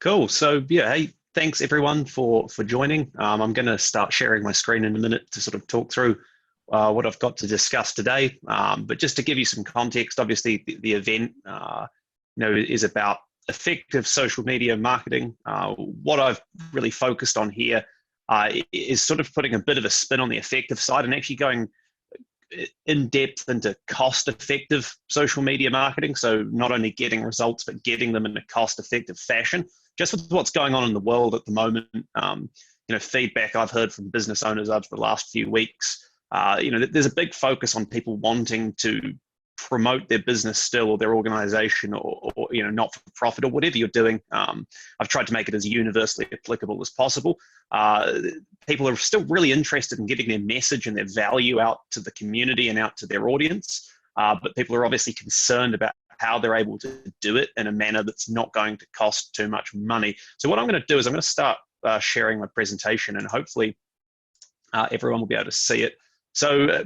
Cool. So yeah, hey, thanks everyone for joining. I'm going to start sharing my screen in a minute to sort of talk through what I've got to discuss today. But just to give you some context, obviously the event, is about effective social media marketing. What I've really focused on here is sort of putting a bit of a spin on the effective side and actually going in depth into cost effective social media marketing. So not only getting results, but getting them in a cost effective fashion. Just with what's going on in the world at the moment, feedback I've heard from business owners over the last few weeks, there's a big focus on people wanting to promote their business still or their organization or not for profit or whatever you're doing. I've tried to make it as universally applicable as possible. People are still really interested in getting their message and their value out to the community and out to their audience, but people are obviously concerned about how they're able to do it in a manner that's not going to cost too much money. So what I'm going to do is I'm going to start sharing my presentation, and hopefully everyone will be able to see it. So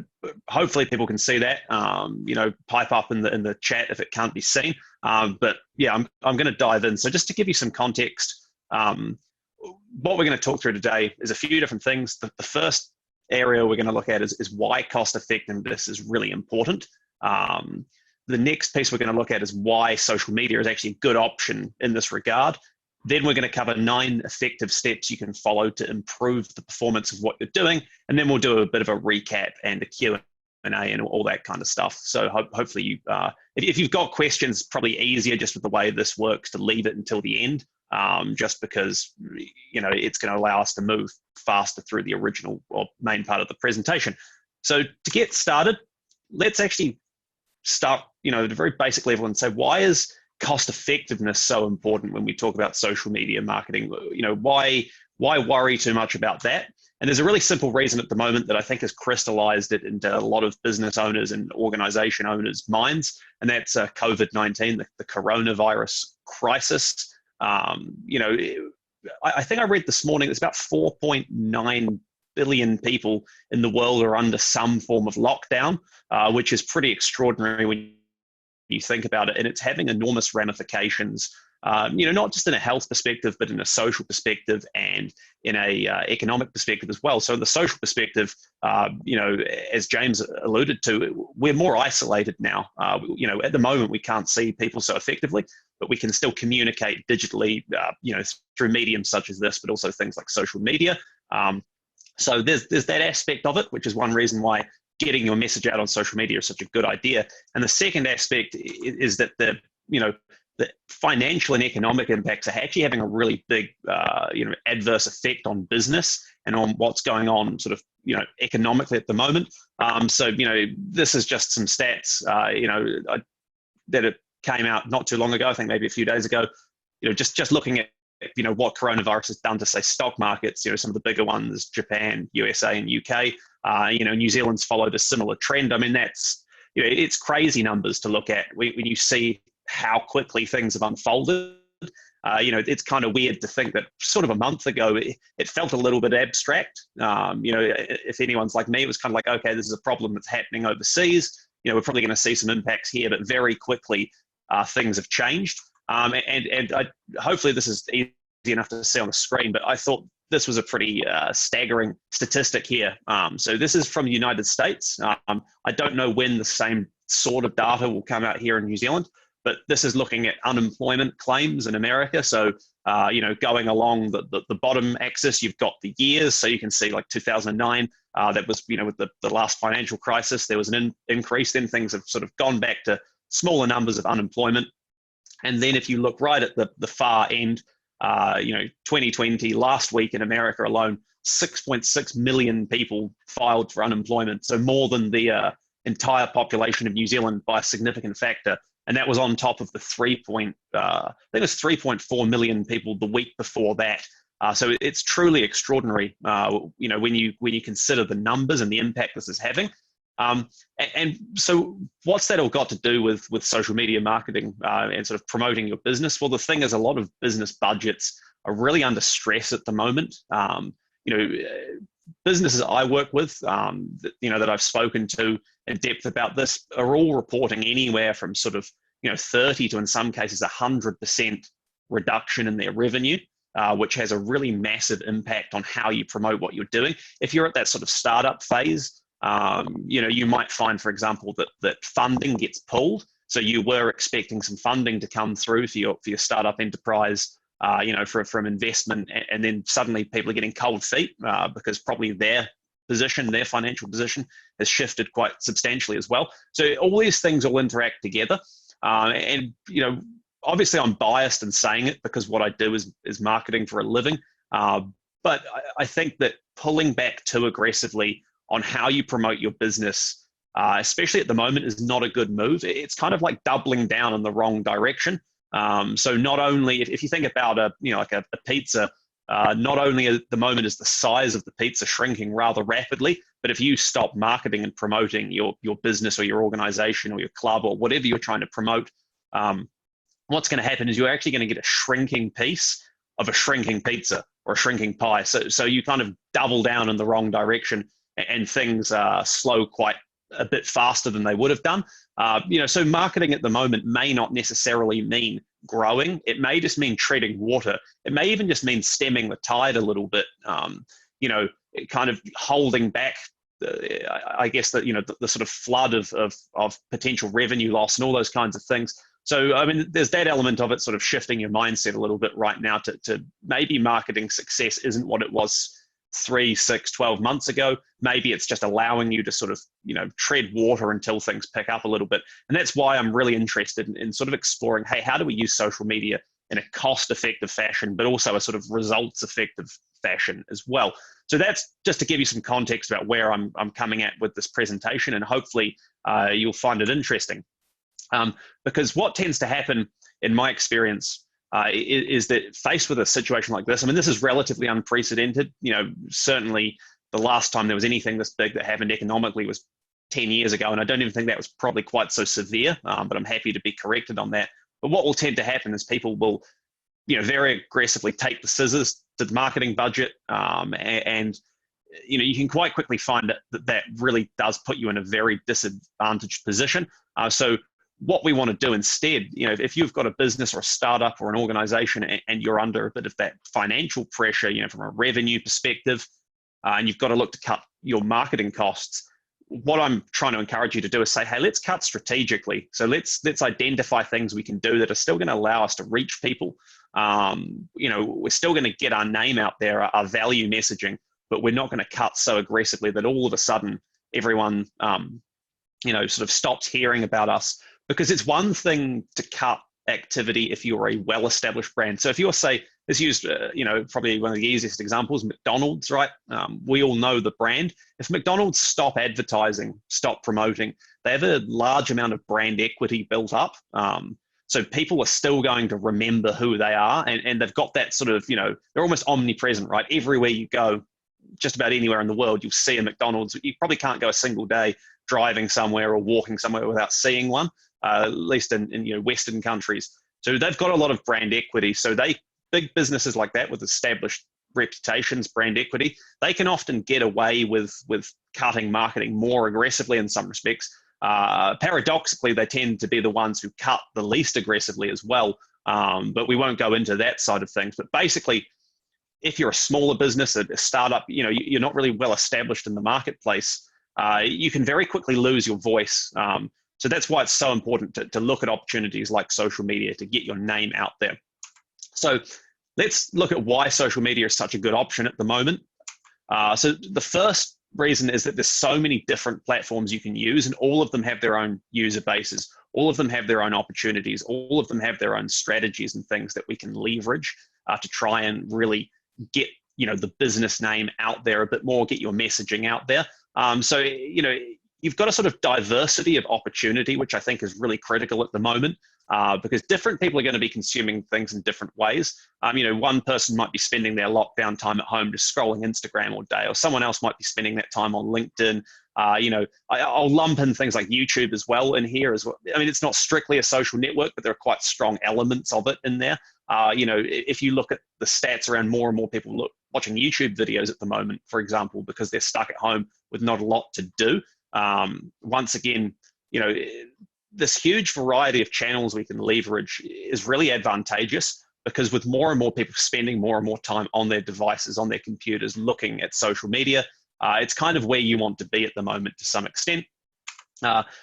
hopefully people can see that. Pipe up in the chat if it can't be seen. But yeah, I'm going to dive in. So just to give you some context, what we're going to talk through today is a few different things. The first area we're going to look at is why cost effectiveness is really important. The next piece we're going to look at is why social media is actually a good option in this regard. Then we're going to cover 9 effective steps you can follow to improve the performance of what you're doing. And then we'll do a bit of a recap and a Q&A and all that kind of stuff. So hopefully you, if you've got questions, probably easier just with the way this works to leave it until the end, just because, it's going to allow us to move faster through the original or main part of the presentation. So to get started, let's actually start, at a very basic level and say, why is cost effectiveness so important when we talk about social media marketing? Why worry too much about that? And there's a really simple reason at the moment that I think has crystallized it into a lot of business owners and organization owners' minds, and that's COVID-19, the coronavirus crisis. I think I read this morning there's about 4.9 billion people in the world are under some form of lockdown, which is pretty extraordinary when you think about it, and it's having enormous ramifications, not just in a health perspective, but in a social perspective and in a economic perspective as well. So in the social perspective, as James alluded to, we're more isolated now. At the moment, we can't see people so effectively, but we can still communicate digitally, through mediums such as this, but also things like social media. So there's that aspect of it, which is one reason why getting your message out on social media is such a good idea. And the second aspect is that the financial and economic impacts are actually having a really big, adverse effect on business and on what's going on sort of, economically at the moment. This is just some stats, that it came out not too long ago, I think maybe a few days ago, just looking at what coronavirus has done to, say, stock markets, some of the bigger ones, Japan, USA, and UK. New Zealand's followed a similar trend. I mean, that's, it's crazy numbers to look at when you see how quickly things have unfolded. It's kind of weird to think that sort of a month ago, it felt a little bit abstract. If anyone's like me, it was kind of like, okay, this is a problem that's happening overseas. We're probably going to see some impacts here, but very quickly things have changed. Hopefully this is easy enough to see on the screen, but I thought this was a pretty staggering statistic here. So this is from the United States. I don't know when the same sort of data will come out here in New Zealand, but this is looking at unemployment claims in America. So, going along the bottom axis, you've got the years. So you can see like 2009, that was, with the last financial crisis, there was an increase. Then things have sort of gone back to smaller numbers of unemployment. And then if you look right at the far end, 2020, last week in America alone, 6.6 million people filed for unemployment. So more than the entire population of New Zealand by a significant factor. And that was on top of the I think it was 3.4 million people the week before that. So it's truly extraordinary, when you consider the numbers and the impact this is having. And so what's that all got to do with social media marketing and sort of promoting your business? Well, the thing is, a lot of business budgets are really under stress at the moment. Businesses I work with, that I've spoken to in depth about this, are all reporting anywhere from sort of 30 to, in some cases, 100% reduction in their revenue, which has a really massive impact on how you promote what you're doing. If you're at that sort of startup phase, you might find, for example, that funding gets pulled. So you were expecting some funding to come through for your startup enterprise, from investment, and then suddenly people are getting cold feet because probably their financial position has shifted quite substantially as well. So all these things all interact together. And obviously I'm biased in saying it because what I do is marketing for a living. But I think that pulling back too aggressively on how you promote your business, especially at the moment, is not a good move. It's kind of like doubling down in the wrong direction. So not only, if you think about a pizza, not only at the moment is the size of the pizza shrinking rather rapidly, but if you stop marketing and promoting your business or your organization or your club or whatever you're trying to promote, what's going to happen is you're actually going to get a shrinking piece of a shrinking pizza or a shrinking pie. So you kind of double down in the wrong direction, and things slow quite a bit faster than they would have done. So marketing at the moment may not necessarily mean growing. It may just mean treading water. It may even just mean stemming the tide a little bit, kind of holding back, I guess, the sort of flood of potential revenue loss and all those kinds of things. So, I mean, there's that element of it sort of shifting your mindset a little bit right now to maybe marketing success isn't what it was 3, 6, 12 months ago. Maybe it's just allowing you to sort of, tread water until things pick up a little bit. And that's why I'm really interested in sort of exploring, hey, how do we use social media in a cost-effective fashion, but also a sort of results-effective fashion as well. So that's just to give you some context about where I'm coming at with this presentation, and hopefully you'll find it interesting. Because what tends to happen, in my experience, is that faced with a situation like this, I mean, this is relatively unprecedented. Certainly the last time there was anything this big that happened economically was 10 years ago, and I don't even think that was probably quite so severe, but I'm happy to be corrected on that. But what will tend to happen is people will, very aggressively take the scissors to the marketing budget, and you can quite quickly find that really does put you in a very disadvantaged position. So what we want to do instead, if you've got a business or a startup or an organization and you're under a bit of that financial pressure, from a revenue perspective, and you've got to look to cut your marketing costs, what I'm trying to encourage you to do is say, hey, let's cut strategically. So let's identify things we can do that are still going to allow us to reach people. We're still going to get our name out there, our value messaging, but we're not going to cut so aggressively that all of a sudden everyone, sort of stops hearing about us. Because it's one thing to cut activity if you're a well-established brand. So if you're, say, let's use, probably one of the easiest examples, McDonald's, right? We all know the brand. If McDonald's stop advertising, stop promoting, they have a large amount of brand equity built up. So people are still going to remember who they are, and they've got that sort of, they're almost omnipresent, right? Everywhere you go, just about anywhere in the world, you'll see a McDonald's. You probably can't go a single day driving somewhere or walking somewhere without seeing one. At least in Western countries. So they've got a lot of brand equity. So big businesses like that with established reputations, brand equity, they can often get away with cutting marketing more aggressively in some respects. Paradoxically, they tend to be the ones who cut the least aggressively as well. But we won't go into that side of things. But basically, if you're a smaller business, a startup, you're not really well established in the marketplace, you can very quickly lose your voice. So that's why it's so important to look at opportunities like social media to get your name out there. So let's look at why social media is such a good option at the moment. So the first reason is that there's so many different platforms you can use, and all of them have their own user bases. All of them have their own opportunities. All of them have their own strategies and things that we can leverage to try and really get the business name out there a bit more, get your messaging out there. So you've got a sort of diversity of opportunity, which I think is really critical at the moment, because different people are going to be consuming things in different ways. One person might be spending their lockdown time at home just scrolling Instagram all day, or someone else might be spending that time on LinkedIn. I'll lump in things like YouTube as well in here as well. I mean, it's not strictly a social network, but there are quite strong elements of it in there. If you look at the stats around more and more people watching YouTube videos at the moment, for example, because they're stuck at home with not a lot to do. Once again, this huge variety of channels we can leverage is really advantageous, because with more and more people spending more and more time on their devices, on their computers, looking at social media, it's kind of where you want to be at the moment to some extent.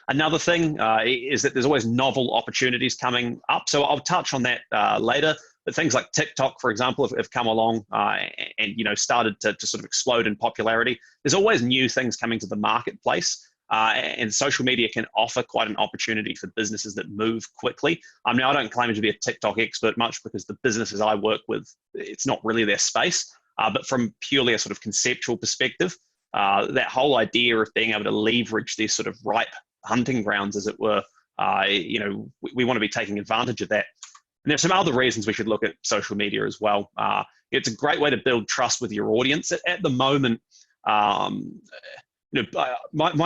Another thing is that there's always novel opportunities coming up. So I'll touch on that later. But things like TikTok, for example, have come along and started to sort of explode in popularity. There's always new things coming to the marketplace. And social media can offer quite an opportunity for businesses that move quickly. Now, I don't claim to be a TikTok expert much because the businesses I work with, it's not really their space. But from purely a sort of conceptual perspective, that whole idea of being able to leverage these sort of ripe hunting grounds, as it were, we want to be taking advantage of that. And there's some other reasons we should look at social media as well. It's a great way to build trust with your audience. At the moment, my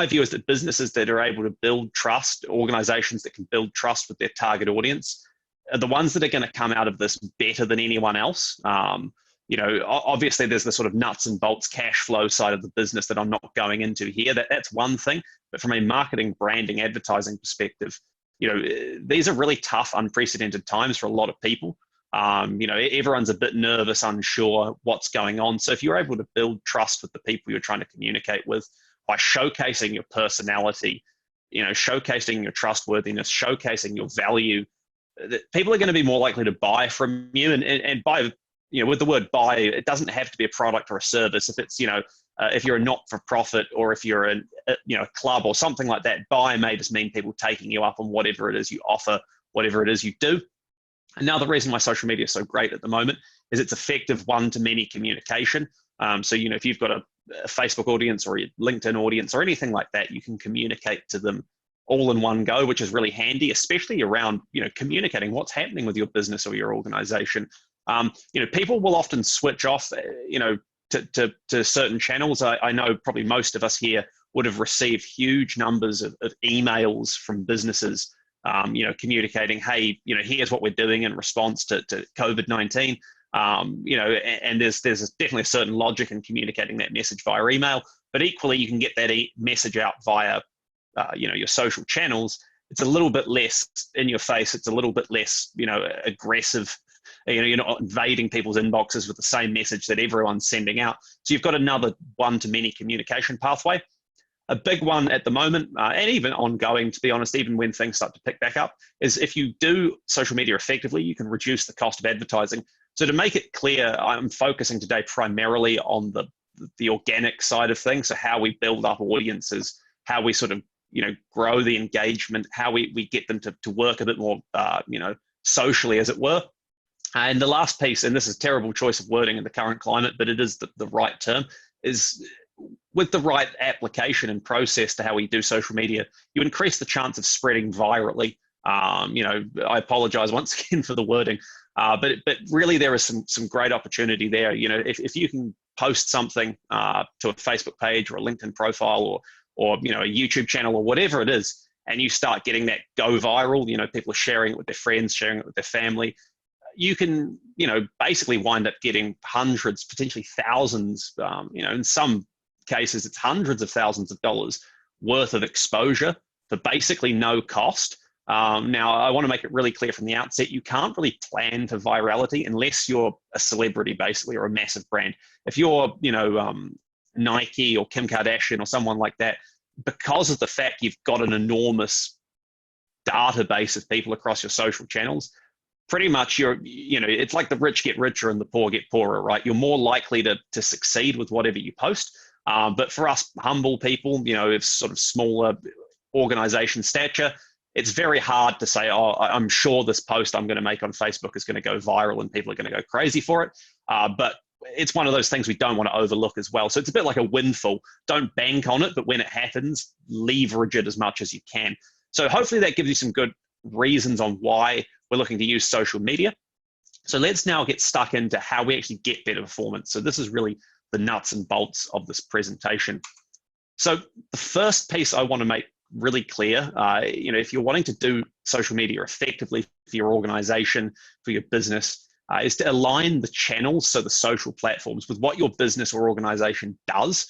view is that businesses that are able to build trust, organizations that can build trust with their target audience, are the ones that are going to come out of this better than anyone else. Obviously there's the sort of nuts and bolts cash flow side of the business that I'm not going into here. That's one thing. But from a marketing, branding, advertising perspective, these are really tough, unprecedented times for a lot of people. Everyone's a bit nervous, unsure what's going on. So if you're able to build trust with the people you're trying to communicate with by showcasing your personality, showcasing your trustworthiness, showcasing your value, that people are going to be more likely to buy from you. And buy, with the word buy, it doesn't have to be a product or a service. If it's, if you're a not-for-profit or if you're a club or something like that, buy may just mean people taking you up on whatever it is you offer, whatever it is you do. And now the reason why social media is so great at the moment is it's effective one-to-many communication. So, if you've got a Facebook audience or a LinkedIn audience or anything like that, you can communicate to them all in one go, which is really handy, especially around, communicating what's happening with your business or your organization. People will often switch off, to certain channels. I know probably most of us here would have received huge numbers of emails from businesses, communicating, hey, here's what we're doing in response to COVID-19. And there's definitely a certain logic in communicating that message via email, but equally you can get that message out via, your social channels. It's a little bit less in your face. It's a little bit less, aggressive. You're not invading people's inboxes with the same message that everyone's sending out. So you've got another one-to-many communication pathway. A big one at the moment, and even ongoing, to be honest, even when things start to pick back up, is if you do social media effectively, you can reduce the cost of advertising. So to make it clear, I'm focusing today primarily on the organic side of things. So how we build up audiences, how we sort of, grow the engagement, how we get them to work a bit more, socially, as it were. And the last piece, and this is a terrible choice of wording in the current climate, but it is the right term, is with the right application and process to how we do social media, you increase the chance of spreading virally. I apologize once again for the wording, but really there is some great opportunity there. If you can post something to a Facebook page or a LinkedIn profile or a YouTube channel or whatever it is, and you start getting that go viral, people are sharing it with their friends, sharing it with their family, you can, basically wind up getting hundreds, potentially thousands, in some cases, it's hundreds of thousands of dollars worth of exposure for basically no cost. Now, I want to make it really clear from the outset, you can't really plan for virality unless you're a celebrity, basically, or a massive brand. If you're, Nike or Kim Kardashian or someone like that, because of the fact you've got an enormous database of people across your social channels, pretty much it's like the rich get richer and the poor get poorer, right? You're more likely to succeed with whatever you post. But for us humble people, of sort of smaller organization stature, it's very hard to say, oh, I'm sure this post I'm going to make on Facebook is going to go viral and people are going to go crazy for it. But it's one of those things we don't want to overlook as well. So it's a bit like a windfall. Don't bank on it, but when it happens, leverage it as much as you can. So hopefully that gives you some good reasons on why we're looking to use social media. So let's now get stuck into how we actually get better performance. So this is really the nuts and bolts of this presentation. So the first piece I want to make really clear, if you're wanting to do social media effectively for your organization, for your business, is to align the channels, so the social platforms, with what your business or organization does.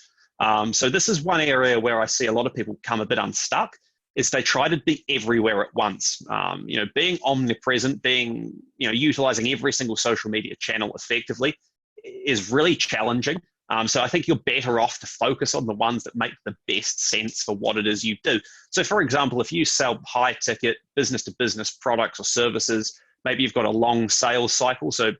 So this is one area where I see a lot of people come a bit unstuck, is they try to be everywhere at once. Being omnipresent, being, utilizing every single social media channel effectively is really challenging. So I think you're better off to focus on the ones that make the best sense for what it is you do. So for example, if you sell high ticket business to business products or services, maybe you've got a long sales cycle. So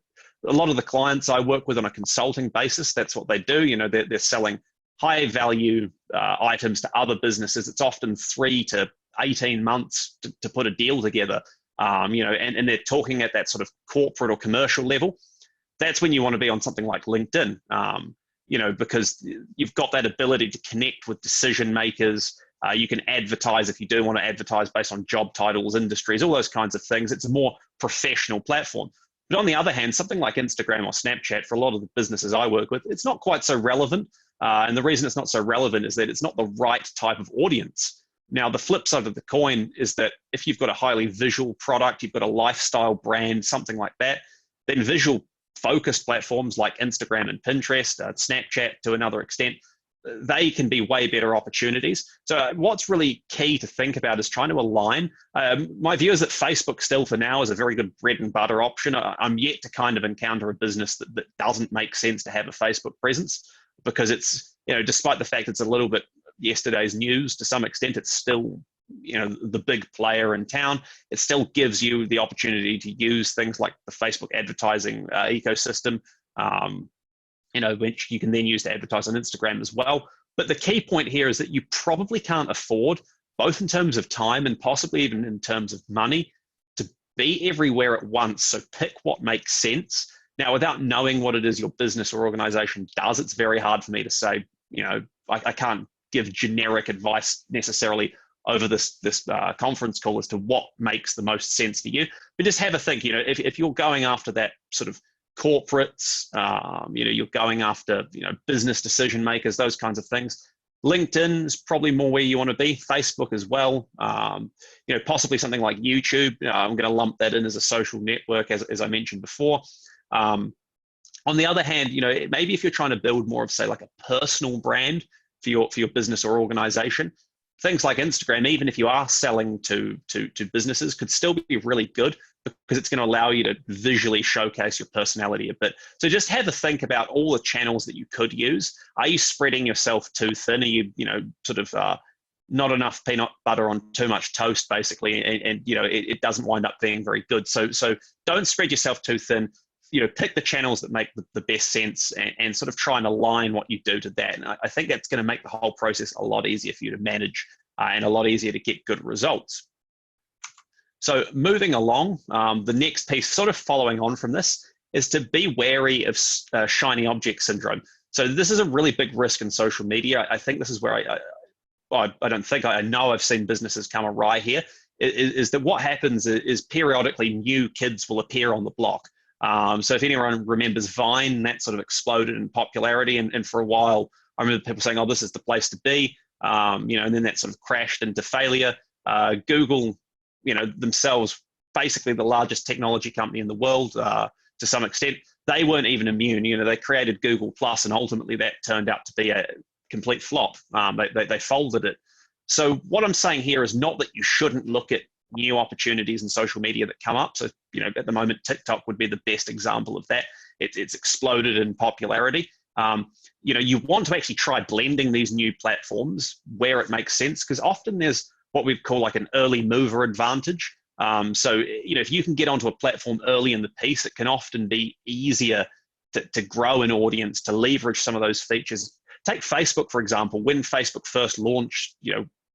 a lot of the clients I work with on a consulting basis, that's what they do. They're selling high value items to other businesses. It's often 3 to 18 months to put a deal together. And they're talking at that sort of corporate or commercial level. That's when you want to be on something like LinkedIn, because you've got that ability to connect with decision makers. You can advertise if you do want to advertise based on job titles, industries, all those kinds of things. It's a more professional platform. But on the other hand, something like Instagram or Snapchat, for a lot of the businesses I work with, it's not quite so relevant. And the reason it's not so relevant is that it's not the right type of audience. Now, the flip side of the coin is that if you've got a highly visual product, you've got a lifestyle brand, something like that, then visual focused platforms like Instagram and Pinterest, Snapchat to another extent, they can be way better opportunities. So what's really key to think about is trying to align. My view is that Facebook still for now is a very good bread and butter option. I'm yet to kind of encounter a business that doesn't make sense to have a Facebook presence, because it's, despite the fact it's a little bit yesterday's news to some extent, it's still, the big player in town. It still gives you the opportunity to use things like the Facebook advertising ecosystem, which you can then use to advertise on Instagram as well. But the key point here is that you probably can't afford, both in terms of time and possibly even in terms of money, to be everywhere at once. So pick what makes sense. Now, without knowing what it is your business or organization does, it's very hard for me to say, I can't give generic advice necessarily over this conference call as to what makes the most sense for you. But just have a think, if you're going after that sort of corporates, you're going after, business decision makers, those kinds of things, LinkedIn is probably more where you want to be. Facebook as well. Possibly something like YouTube. I'm going to lump that in as a social network, as I mentioned before. On the other hand, maybe if you're trying to build more of, say, like a personal brand for your business or organization, things like Instagram, even if you are selling to businesses, could still be really good, because it's going to allow you to visually showcase your personality a bit. So just have a think about all the channels that you could use. Are you spreading yourself too thin? Are you, not enough peanut butter on too much toast, basically, and it doesn't wind up being very good. So don't spread yourself too thin. Pick the channels that make the best sense, and sort of try and align what you do to that. And I think that's going to make the whole process a lot easier for you to manage, and a lot easier to get good results. So moving along, the next piece, sort of following on from this, is to be wary of shiny object syndrome. So this is a really big risk in social media. I think this is where I know I've seen businesses come awry here, is that what happens is periodically new kids will appear on the block. So if anyone remembers Vine, that sort of exploded in popularity, and for a while I remember people saying, oh, this is the place to be, and then that sort of crashed into failure. Google, themselves, basically the largest technology company in the world, to some extent, they weren't even immune. They created Google Plus, and ultimately that turned out to be a complete flop. They folded it. So what I'm saying here is not that you shouldn't look at new opportunities in social media that come up. So, at the moment, TikTok would be the best example of that. It's exploded in popularity. You want to actually try blending these new platforms where it makes sense, because often there's what we call like an early mover advantage. So, if you can get onto a platform early in the piece, it can often be easier to grow an audience, to leverage some of those features. Take Facebook, for example. When Facebook first launched,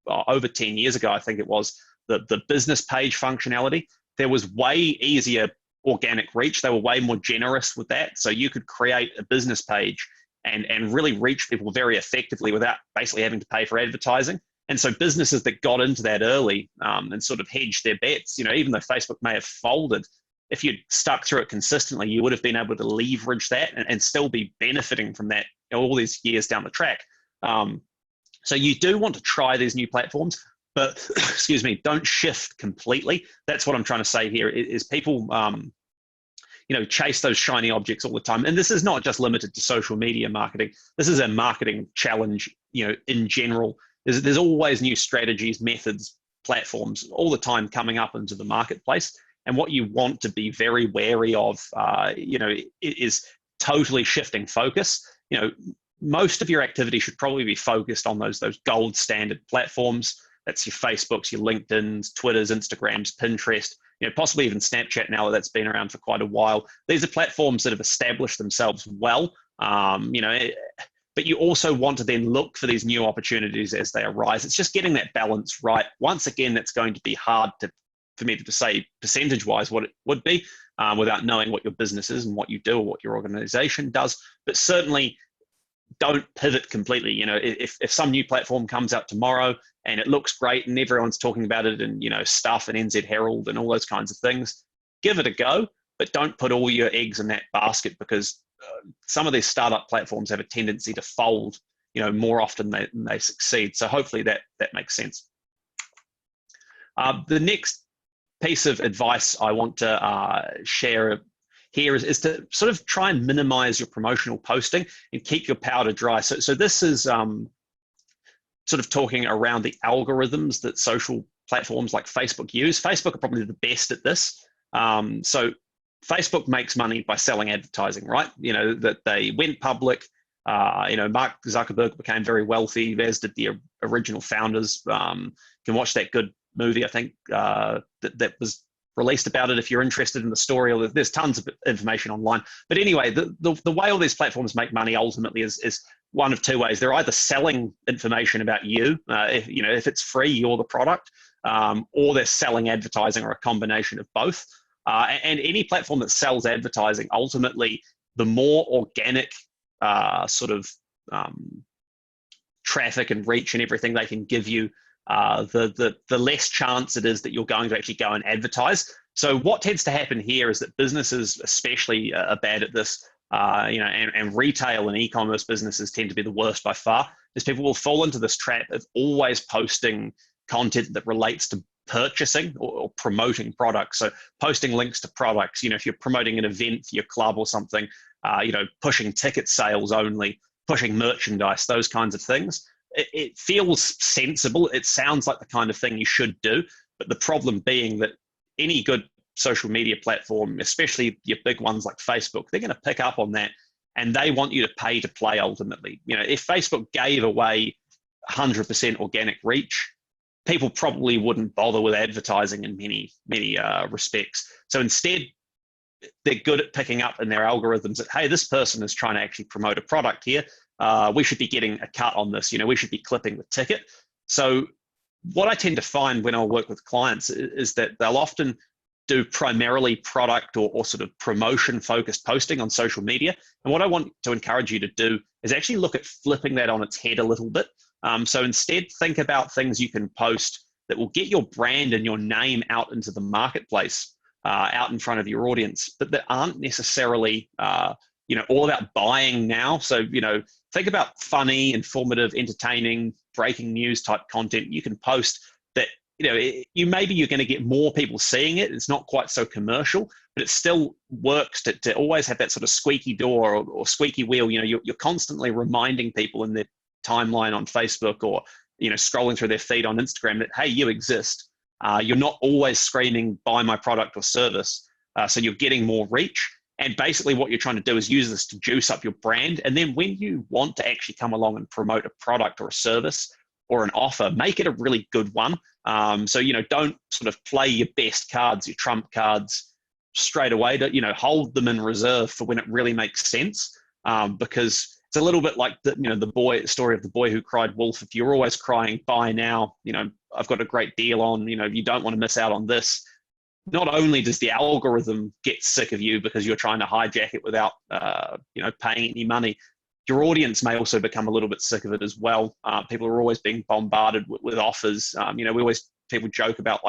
over 10 years ago, I think it was, the business page functionality, there was way easier organic reach. They were way more generous with that. So you could create a business page and really reach people very effectively without basically having to pay for advertising. And so businesses that got into that early and sort of hedged their bets, even though Facebook may have folded, if you'd stuck through it consistently, you would have been able to leverage that and still be benefiting from that all these years down the track. So you do want to try these new platforms, but excuse me, don't shift completely. That's what I'm trying to say here, is people chase those shiny objects all the time. And this is not just limited to social media marketing. This is a marketing challenge, in general. There's always new strategies, methods, platforms all the time coming up into the marketplace. And what you want to be very wary of, is totally shifting focus. Most of your activity should probably be focused on those gold standard platforms. That's your Facebooks, your LinkedIn's, Twitters, Instagrams, Pinterest, possibly even Snapchat now that's been around for quite a while. These are platforms that have established themselves well, but you also want to then look for these new opportunities as they arise. It's just getting that balance right. Once again, that's going to be hard for me to say percentage-wise what it would be without knowing what your business is and what you do or what your organization does. But certainly don't pivot completely. If some new platform comes out tomorrow and it looks great and everyone's talking about it and, Stuff and NZ Herald and all those kinds of things, give it a go, but don't put all your eggs in that basket, because some of these startup platforms have a tendency to fold, more often than they succeed. So hopefully that makes sense. The next piece of advice I want to share here is to sort of try and minimize your promotional posting and keep your powder dry. So this is sort of talking around the algorithms that social platforms like Facebook use. Facebook are probably the best at this. So Facebook makes money by selling advertising, right? That they went public. Mark Zuckerberg became very wealthy, as did the original founders. You can watch that good movie, I think, that was released about it if you're interested in the story. There's tons of information online. But anyway, the way all these platforms make money ultimately is one of two ways. They're either selling information about you, if it's free, you're the product, or they're selling advertising, or a combination of both. And any platform that sells advertising, ultimately, the more organic traffic and reach and everything they can give you, the less chance it is that you're going to actually go and advertise. So what tends to happen here is that businesses especially are bad at this, and retail and e-commerce businesses tend to be the worst by far, is people will fall into this trap of always posting content that relates to purchasing or promoting products. So posting links to products, if you're promoting an event for your club or something, pushing ticket sales only, pushing merchandise, those kinds of things. It feels sensible. It sounds like the kind of thing you should do. But the problem being that any good social media platform, especially your big ones like Facebook, they're going to pick up on that, and they want you to pay to play ultimately. If Facebook gave away 100% organic reach, people probably wouldn't bother with advertising in many respects. So instead, they're good at picking up in their algorithms that, hey, this person is trying to actually promote a product here. We should be getting a cut on this. We should be clipping the ticket. So what I tend to find when I work with clients is that they'll often do primarily product or sort of promotion focused posting on social media. And what I want to encourage you to do is actually look at flipping that on its head a little bit. So instead, think about things you can post that will get your brand and your name out into the marketplace, out in front of your audience, but that aren't necessarily all about buying now. So, think about funny, informative, entertaining, breaking news type content you can post that, maybe you're going to get more people seeing it. It's not quite so commercial, but it still works to always have that sort of squeaky door or squeaky wheel. You're constantly reminding people in their timeline on Facebook or, scrolling through their feed on Instagram that, hey, you exist. You're not always screaming, buy my product or service. So you're getting more reach. And basically what you're trying to do is use this to juice up your brand. And then when you want to actually come along and promote a product or a service or an offer, make it a really good one. So, don't sort of play your best cards, your trump cards straight away. Hold them in reserve for when it really makes sense. Because it's a little bit like the story of the boy who cried wolf. If you're always crying, buy now, I've got a great deal on, you don't want to miss out on this. Not only does the algorithm get sick of you because you're trying to hijack it without, paying any money, your audience may also become a little bit sick of it as well. People are always being bombarded with offers. People joke about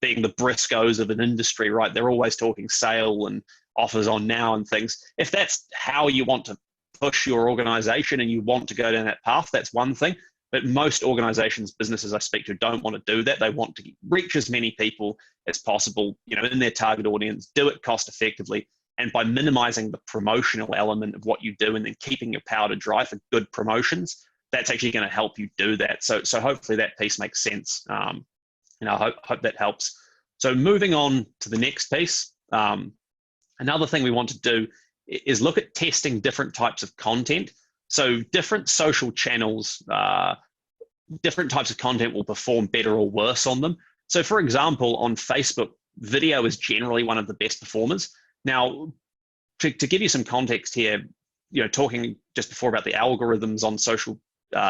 being the Briscoes of an industry, right? They're always talking sale and offers on now and things. If that's how you want to push your organization and you want to go down that path, that's one thing. But most organizations, businesses I speak to don't want to do that. They want to reach as many people as possible, in their target audience, do it cost effectively. And by minimizing the promotional element of what you do and then keeping your powder dry for good promotions, that's actually going to help you do that. So hopefully that piece makes sense. I hope that helps. So moving on to the next piece, another thing we want to do is look at testing different types of content. So different social channels, different types of content will perform better or worse on them. So for example, on Facebook, video is generally one of the best performers. Now, to give you some context here, talking just before about the algorithms on social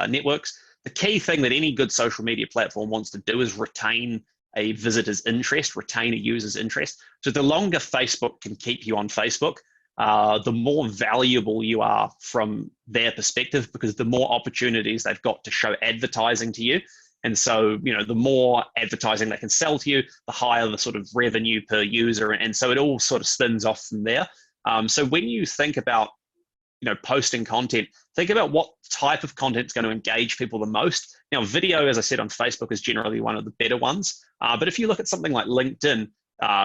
networks, the key thing that any good social media platform wants to do is retain a visitor's interest, retain a user's interest. So the longer Facebook can keep you on Facebook, the more valuable you are from their perspective, because the more opportunities they've got to show advertising to you. And so, the more advertising they can sell to you, the higher the sort of revenue per user. And so it all sort of spins off from there. So when you think about, posting content, think about what type of content is going to engage people the most. Now, video, as I said, on Facebook is generally one of the better ones. But if you look at something like LinkedIn,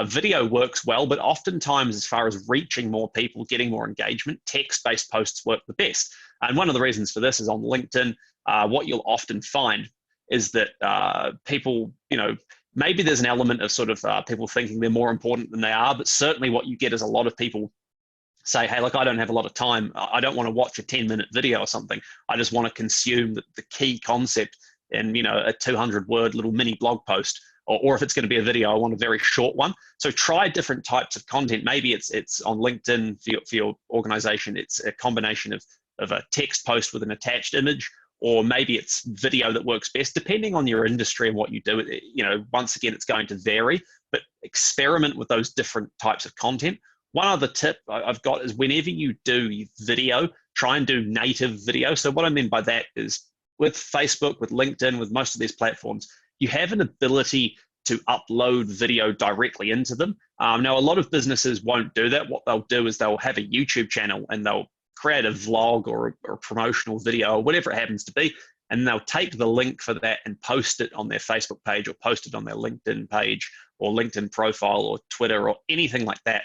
video works well, but oftentimes as far as reaching more people, getting more engagement, text-based posts work the best. And one of the reasons for this is on LinkedIn, what you'll often find is that people, maybe there's an element of sort of people thinking they're more important than they are, but certainly what you get is a lot of people say, hey, look, I don't have a lot of time. I don't want to watch a 10-minute video or something. I just want to consume the key concept in, a 200-word little mini blog post. Or if it's going to be a video, I want a very short one. So try different types of content. Maybe it's on LinkedIn for your organization. It's a combination of a text post with an attached image, or maybe it's video that works best, depending on your industry and what you do. Once again, it's going to vary, but experiment with those different types of content. One other tip I've got is whenever you do video, try and do native video. So what I mean by that is with Facebook, with LinkedIn, with most of these platforms, you have an ability to upload video directly into them. Now, a lot of businesses won't do that. What they'll do is they'll have a YouTube channel and they'll create a vlog or a promotional video or whatever it happens to be, and they'll take the link for that and post it on their Facebook page or post it on their LinkedIn page or LinkedIn profile or Twitter or anything like that.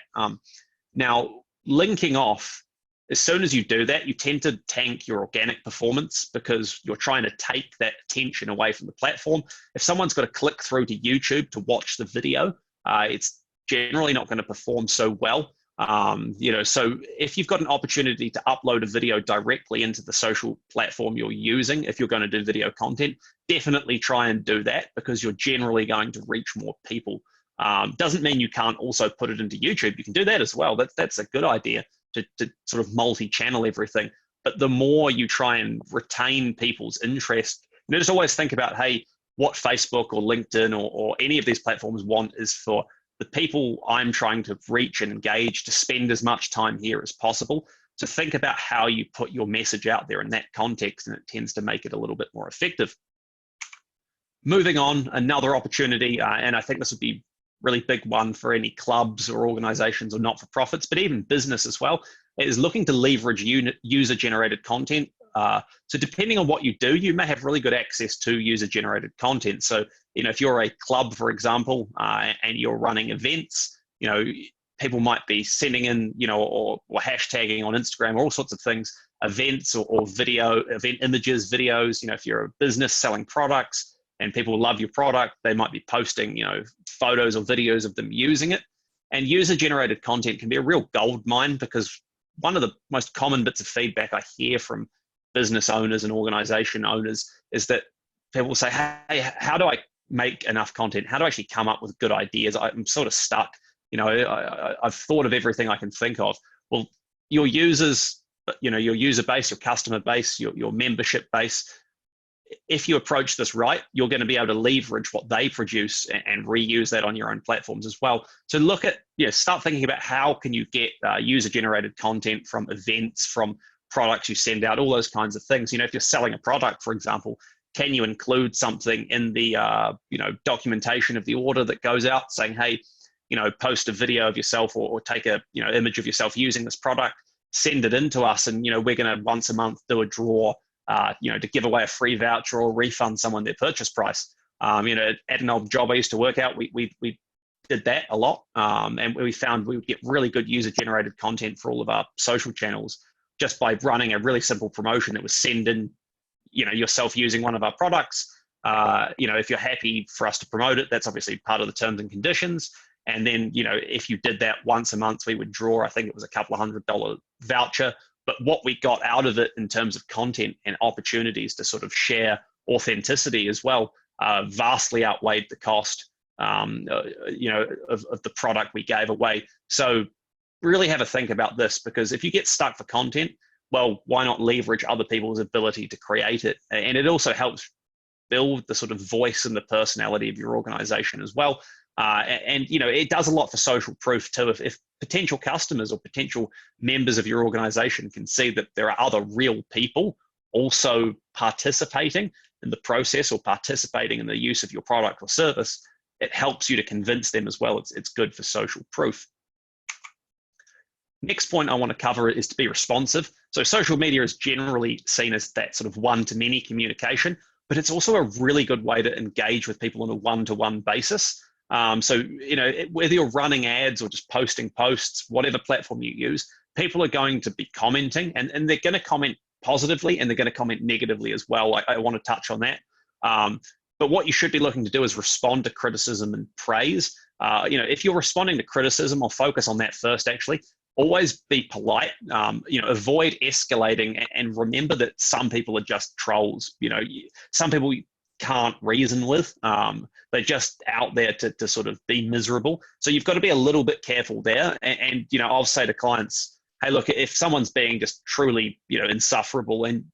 Now, linking off, as soon as you do that, you tend to tank your organic performance because you're trying to take that attention away from the platform. If someone's got to click through to YouTube to watch the video, it's generally not going to perform so well. So if you've got an opportunity to upload a video directly into the social platform you're using, if you're going to do video content, definitely try and do that because you're generally going to reach more people. Doesn't mean you can't also put it into YouTube. You can do that as well. That's a good idea to sort of multi-channel everything. But the more you try and retain people's interest, just always think about, hey, what Facebook or LinkedIn or any of these platforms want is for the people I'm trying to reach and engage to spend as much time here as possible. So think about how you put your message out there in that context, and it tends to make it a little bit more effective. Moving on, another opportunity, and I think this would be really big one for any clubs or organizations or not-for-profits, but even business as well, is looking to leverage user-generated content. So depending on what you do, you may have really good access to user-generated content. So, if you're a club, for example, and you're running events, people might be sending in, or hashtagging on Instagram, or all sorts of things, events or video, event images, videos. If you're a business selling products, and people love your product, they might be posting, photos or videos of them using it. And user-generated content can be a real gold mine because one of the most common bits of feedback I hear from business owners and organization owners is that people say, hey, how do I make enough content? How do I actually come up with good ideas? I'm sort of stuck. I've thought of everything I can think of. Well, your users, your user base, your customer base, your membership base, if you approach this right, you're going to be able to leverage what they produce and reuse that on your own platforms as well. So look at, start thinking about how can you get user-generated content from events, from products you send out, all those kinds of things. If you're selling a product, for example, can you include something in the documentation of the order that goes out saying, hey, post a video of yourself or take a image of yourself using this product, send it in to us, and we're going to once a month do a draw. To give away a free voucher or refund someone their purchase price. At an old job I used to work out, we did that a lot, and we found we would get really good user-generated content for all of our social channels just by running a really simple promotion that was send in, yourself using one of our products, if you're happy for us to promote it, that's obviously part of the terms and conditions. And then, if you did that once a month, we would draw, I think it was a couple of $100 voucher. But what we got out of it in terms of content and opportunities to sort of share authenticity as well, vastly outweighed the cost, of the product we gave away. So really have a think about this, because if you get stuck for content, well, why not leverage other people's ability to create it? And it also helps build the sort of voice and the personality of your organization as well. It does a lot for social proof too. If potential customers or potential members of your organization can see that there are other real people also participating in the process or participating in the use of your product or service, it helps you to convince them as well. It's good for social proof. Next point I want to cover is to be responsive. So social media is generally seen as that sort of one-to-many communication, but it's also a really good way to engage with people on a one-to-one basis. Whether you're running ads or just posting posts, whatever platform you use, people are going to be commenting, and they're going to comment positively and they're going to comment negatively as well. I want to touch on that. But what you should be looking to do is respond to criticism and praise. If you're responding to criticism, I'll focus on that first actually. Always be polite, avoid escalating, and remember that some people are just trolls. Some people can't reason with. They're just out there to sort of be miserable. So you've got to be a little bit careful there. And I'll say to clients, hey, look, if someone's being just truly, insufferable and,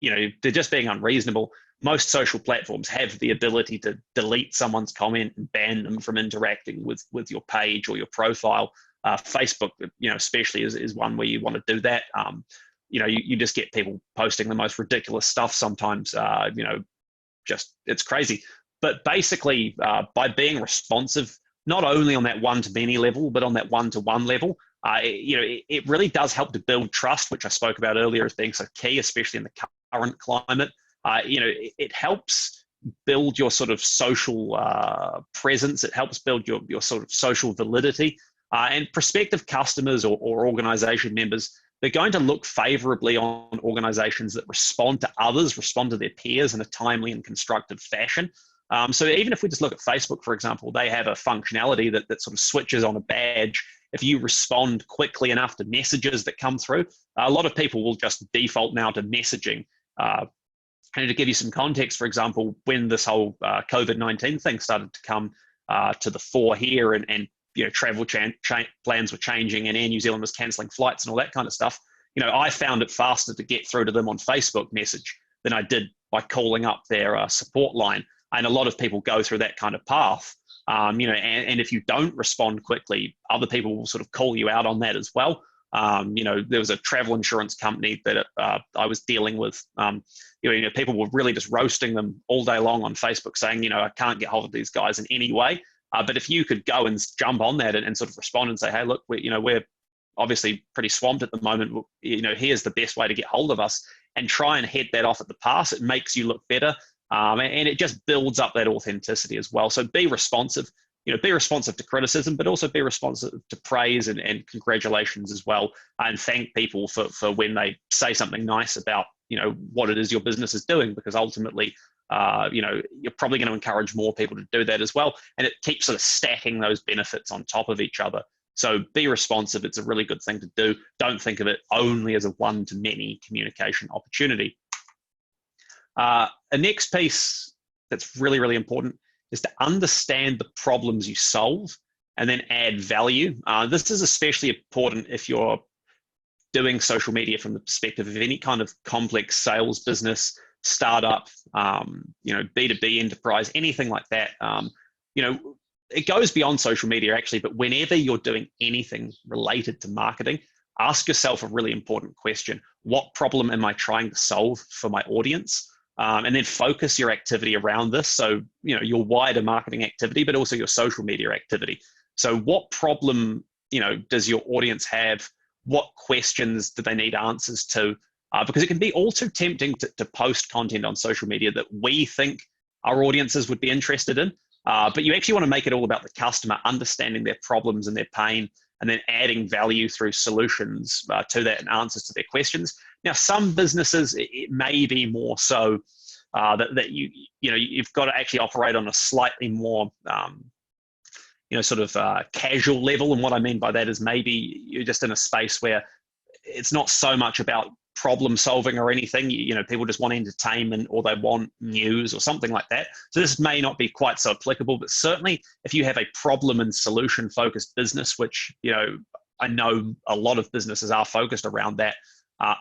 they're just being unreasonable, most social platforms have the ability to delete someone's comment and ban them from interacting with your page or your profile. Facebook, especially is one where you want to do that. You just get people posting the most ridiculous stuff sometimes, it's crazy. But basically, by being responsive, not only on that one-to-many level, but on that one-to-one level, it really does help to build trust, which I spoke about earlier as being so key, especially in the current climate. It helps build your sort of social presence. It helps build your sort of social validity. And prospective customers or organization members, they're going to look favorably on organizations that respond to others, respond to their peers in a timely and constructive fashion. So even if we just look at Facebook, for example, they have a functionality that sort of switches on a badge. If you respond quickly enough to messages that come through, a lot of people will just default now to messaging. And to give you some context, for example, when this whole COVID-19 thing started to come to the fore here, and travel plans were changing, and Air New Zealand was cancelling flights and all that kind of stuff, I found it faster to get through to them on Facebook message than I did by calling up their support line. And a lot of people go through that kind of path. And if you don't respond quickly, other people will sort of call you out on that as well. There was a travel insurance company that I was dealing with. People were really just roasting them all day long on Facebook, saying, I can't get hold of these guys in any way. But if you could go and jump on that and sort of respond and say, hey, look, we're obviously pretty swamped at the moment. Here's the best way to get hold of us, and try and head that off at the pass. It makes you look better. And it just builds up that authenticity as well. So be responsive, be responsive to criticism, but also be responsive to praise and congratulations as well. And thank people for when they say something nice about, what it is your business is doing, because ultimately, you're probably going to encourage more people to do that as well. And it keeps sort of stacking those benefits on top of each other. So be responsive. It's a really good thing to do. Don't think of it only as a one-to-many communication opportunity. A next piece that's really, really important is to understand the problems you solve and then add value. This is especially important if you're doing social media from the perspective of any kind of complex sales business, startup, B2B enterprise, anything like that. It goes beyond social media actually, but whenever you're doing anything related to marketing, ask yourself a really important question. What problem am I trying to solve for my audience? And then focus your activity around this. So, your wider marketing activity, but also your social media activity. So what problem, does your audience have? What questions do they need answers to? Because it can be all too tempting to post content on social media that we think our audiences would be interested in. But you actually want to make it all about the customer, understanding their problems and their pain, and then adding value through solutions to that and answers to their questions. Now, some businesses, it may be more so, that you've got to actually operate on a slightly more sort of casual level. And what I mean by that is maybe you're just in a space where it's not so much about problem solving or anything. People just want entertainment, or they want news or something like that. So this may not be quite so applicable, but certainly if you have a problem and solution focused business, which I know a lot of businesses are focused around that,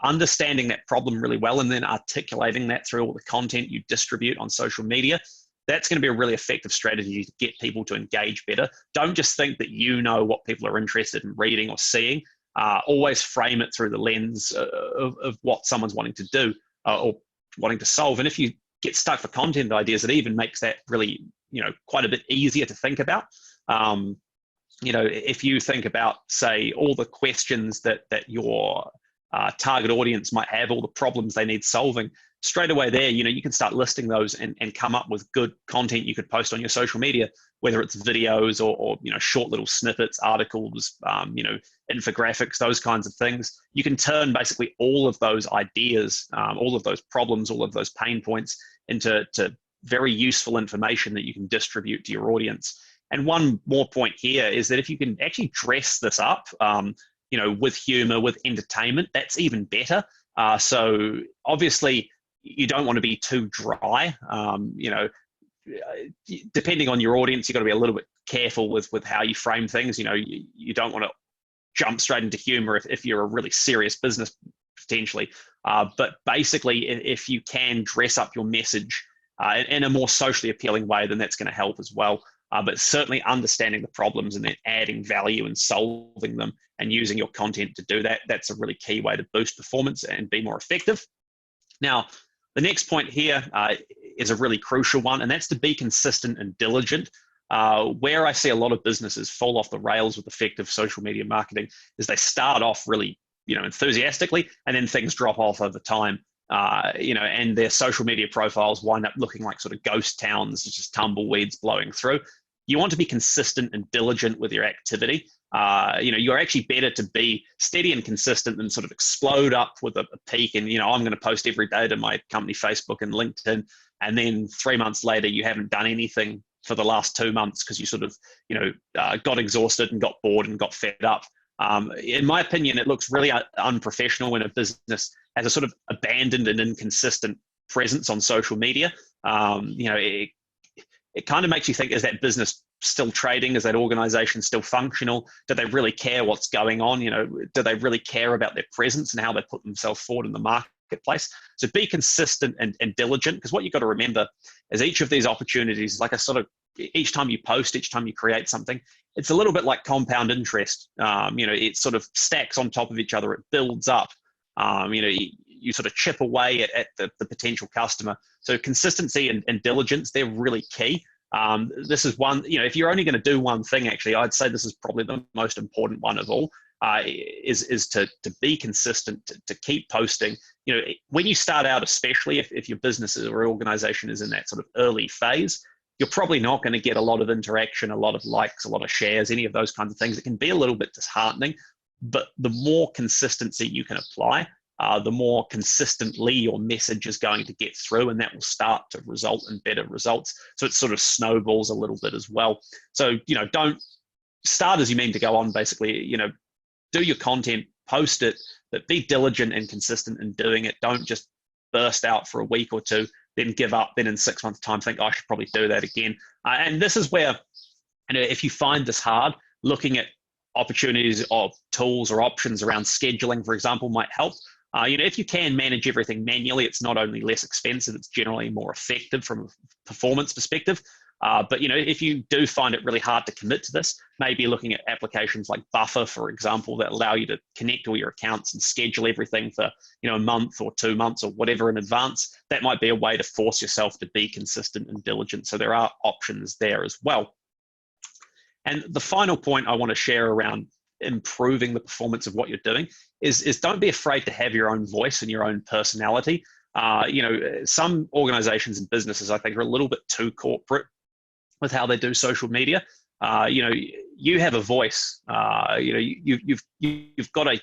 understanding that problem really well and then articulating that through all the content you distribute on social media, that's going to be a really effective strategy to get people to engage better. Don't just think that you know what people are interested in reading or seeing. Always frame it through the lens of what someone's wanting to do or wanting to solve. And if you get stuck for content ideas, it even makes that really, quite a bit easier to think about. If you think about, say, all the questions that your target audience might have, all the problems they need solving, straight away there, you can start listing those and come up with good content you could post on your social media, whether it's videos or short little snippets, articles, infographics, those kinds of things. You can turn basically all of those ideas, all of those problems, all of those pain points into very useful information that you can distribute to your audience. And one more point here is that if you can actually dress this up, with humor, with entertainment, that's even better. So obviously, you don't want to be too dry. Depending on your audience, you've got to be a little bit careful with how you frame things. You don't want to jump straight into humor if you're a really serious business, potentially. But basically, if you can dress up your message in a more socially appealing way, then that's going to help as well. But certainly understanding the problems and then adding value and solving them and using your content to do that, that's a really key way to boost performance and be more effective. Now, the next point here is a really crucial one, and that's to be consistent and diligent. Where I see a lot of businesses fall off the rails with effective social media marketing is they start off really, enthusiastically, and then things drop off over time. And their social media profiles wind up looking like sort of ghost towns, just tumbleweeds blowing through. You want to be consistent and diligent with your activity. You're actually better to be steady and consistent than sort of explode up with a peak and, I'm going to post every day to my company Facebook and LinkedIn. And then 3 months later, you haven't done anything for the last 2 months because you sort of, got exhausted and got bored and got fed up. In my opinion, it looks really unprofessional when a business has a sort of abandoned and inconsistent presence on social media. It kind of makes you think, is that business still trading? Is that organization still functional? Do they really care what's going on? Do they really care about their presence and how they put themselves forward in the marketplace? So be consistent and diligent, because what you've got to remember is each of these opportunities, like each time you post, each time you create something, it's a little bit like compound interest. It sort of stacks on top of each other. It builds up. You sort of chip away at the potential customer. So consistency and diligence, they're really key. This is one, if you're only going to do one thing, actually, I'd say this is probably the most important one of all, is to be consistent, to keep posting. When you start out, especially if your business or organization is in that sort of early phase, you're probably not going to get a lot of interaction, a lot of likes, a lot of shares, any of those kinds of things. It can be a little bit disheartening, but the more consistency you can apply, the more consistently your message is going to get through, and that will start to result in better results. So it sort of snowballs a little bit as well. So, don't start as you mean to go on, basically. Do your content, post it, but be diligent and consistent in doing it. Don't just burst out for a week or two, then give up, then in 6 months' time think, I should probably do that again. And this is where, if you find this hard, looking at opportunities or tools or options around scheduling, for example, might help. If you can manage everything manually, it's not only less expensive, it's generally more effective from a performance perspective. But if you do find it really hard to commit to this, maybe looking at applications like Buffer, for example, that allow you to connect all your accounts and schedule everything for a month or 2 months or whatever in advance. That might be a way to force yourself to be consistent and diligent. So there are options there as well. And the final point I want to share around improving the performance of what you're doing is don't be afraid to have your own voice and your own personality. Some organizations and businesses, I think, are a little bit too corporate with how they do social media. You have a voice. You've got a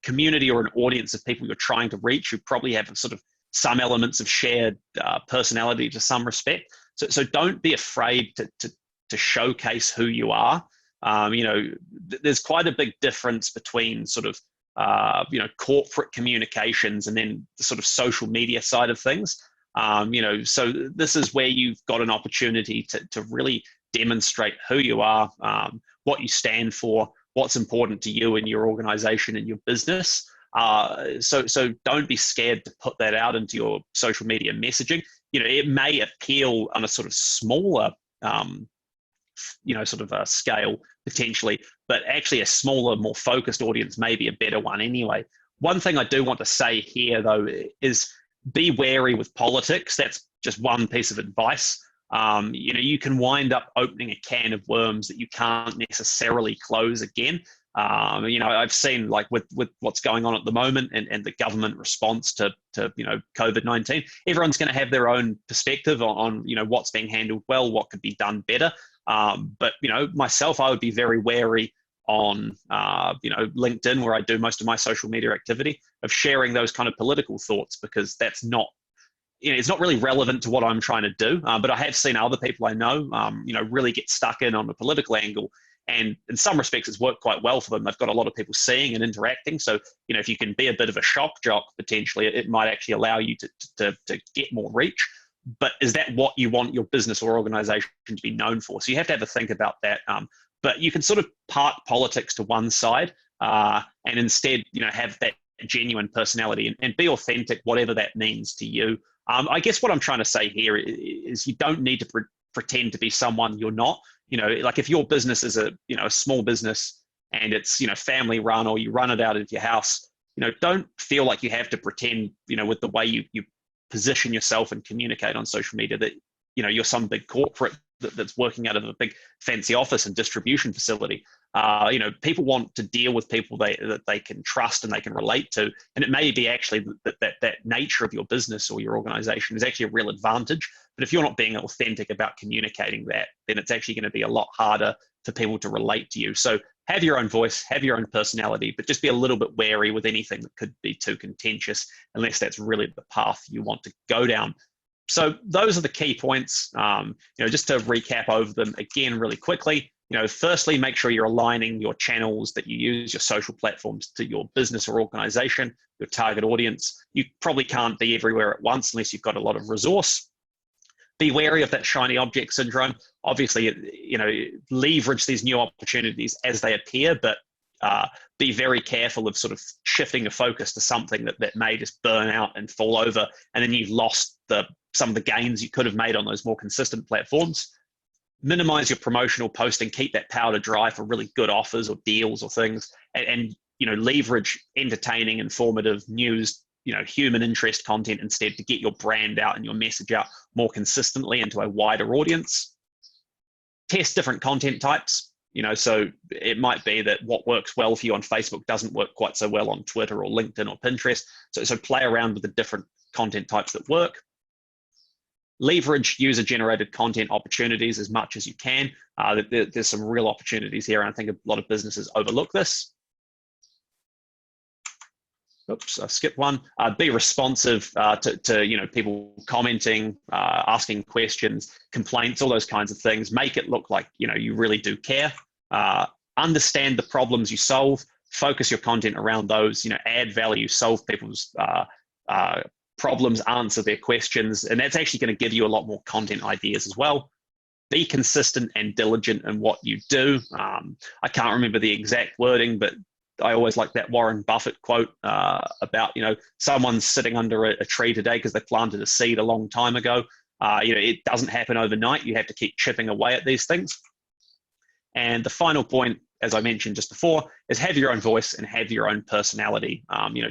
community or an audience of people you're trying to reach who probably have a sort of some elements of shared personality to some respect. So don't be afraid to showcase who you are. There's quite a big difference between sort of corporate communications and then the sort of social media side of things. So this is where you've got an opportunity to really demonstrate who you are, what you stand for, what's important to you and your organization and your business. So don't be scared to put that out into your social media messaging. It may appeal on a sort of smaller, sort of a scale potentially, but actually a smaller, more focused audience may be a better one anyway. One thing I do want to say here, though, is be wary with politics. That's just one piece of advice. You can wind up opening a can of worms that you can't necessarily close again. I've seen, like, with what's going on at the moment and the government response to COVID-19, everyone's going to have their own perspective on what's being handled well, what could be done better. But myself, I would be very wary on LinkedIn, where I do most of my social media activity, of sharing those kind of political thoughts, because that's not, it's not really relevant to what I'm trying to do. But I have seen other people I know, really get stuck in on the political angle. And in some respects, it's worked quite well for them. They've got a lot of people seeing and interacting. So, if you can be a bit of a shock jock, potentially, it might actually allow you to get more reach. But is that what you want your business or organization to be known for? So you have to have a think about that. But you can sort of park politics to one side and instead, have that genuine personality and be authentic, whatever that means to you. I guess what I'm trying to say here is you don't need to pretend to be someone you're not. Like, if your business is a small business and it's family run, or you run it out of your house, don't feel like you have to pretend with the way you position yourself and communicate on social media that you're some big corporate that's working out of a big fancy office and distribution facility. People want to deal with people that they can trust and they can relate to, and it may be actually that nature of your business or your organization is actually a real advantage. But if you're not being authentic about communicating that, then it's actually going to be a lot harder for people to relate to you. So have your own voice, have your own personality, but just be a little bit wary with anything that could be too contentious, unless that's really the path you want to go down. So those are the key points. Just to recap over them again really quickly. Firstly, make sure you're aligning your channels that you use, your social platforms, to your business or organization, your target audience. You probably can't be everywhere at once unless you've got a lot of resource. Be wary of that shiny object syndrome. Obviously, leverage these new opportunities as they appear, but be very careful of sort of shifting the focus to something that may just burn out and fall over, and then you've lost some of the gains you could have made on those more consistent platforms. Minimize your promotional posting, keep that powder dry for really good offers or deals or things, and leverage entertaining, informative news, human interest content instead, to get your brand out and your message out more consistently into a wider audience. Test different content types. So it might be that what works well for you on Facebook doesn't work quite so well on Twitter or LinkedIn or Pinterest. So play around with the different content types that work. Leverage user-generated content opportunities as much as you can. There's some real opportunities here, and I think a lot of businesses overlook this. Oops, I skipped one. Be responsive to people commenting, asking questions, complaints, all those kinds of things. Make it look like you really do care. Understand the problems you solve. Focus your content around those. Add value, solve people's problems, answer their questions, and that's actually going to give you a lot more content ideas as well. Be consistent and diligent in what you do. I can't remember the exact wording, but I always like that Warren Buffett quote about, someone's sitting under a tree today because they planted a seed a long time ago. It doesn't happen overnight. You have to keep chipping away at these things. And the final point, as I mentioned just before, is have your own voice and have your own personality.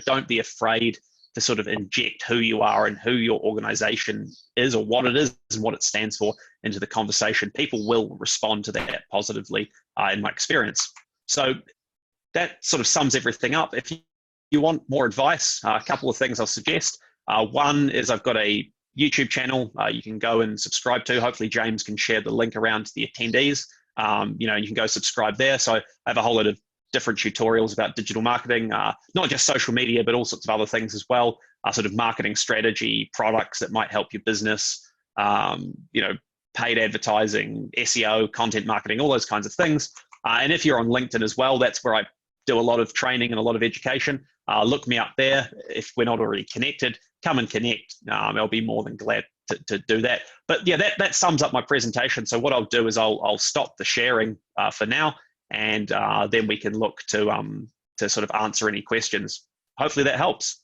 Don't be afraid to sort of inject who you are and who your organization is, or what it is and what it stands for, into the conversation. People will respond to that positively, in my experience. So that sort of sums everything up. If you want more advice, a couple of things I'll suggest. One is I've got a YouTube channel you can go and subscribe to. Hopefully James can share the link around to the attendees. You can go subscribe there. So I have a whole lot of different tutorials about digital marketing, not just social media, but all sorts of other things as well. sort of marketing strategy, products that might help your business, paid advertising, SEO, content marketing, all those kinds of things. And if you're on LinkedIn as well, that's where I do a lot of training and a lot of education. Look me up there. If we're not already connected, come and connect. I'll be more than glad to do that. But yeah, that sums up my presentation. So what I'll do is I'll stop the sharing for now, and then we can look to sort of answer any questions. Hopefully that helps.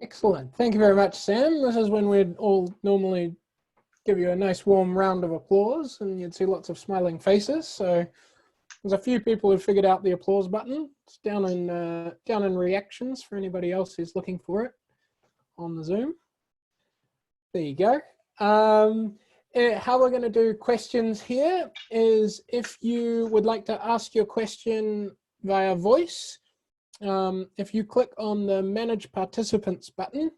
Excellent. Thank you very much, Sam. This is when we'd all normally give you a nice warm round of applause, and you'd see lots of smiling faces. So there's a few people who figured out the applause button. It's down in reactions for anybody else who's looking for it on the Zoom. There you go. How we're going to do questions here is, if you would like to ask your question via voice, if you click on the Manage Participants button,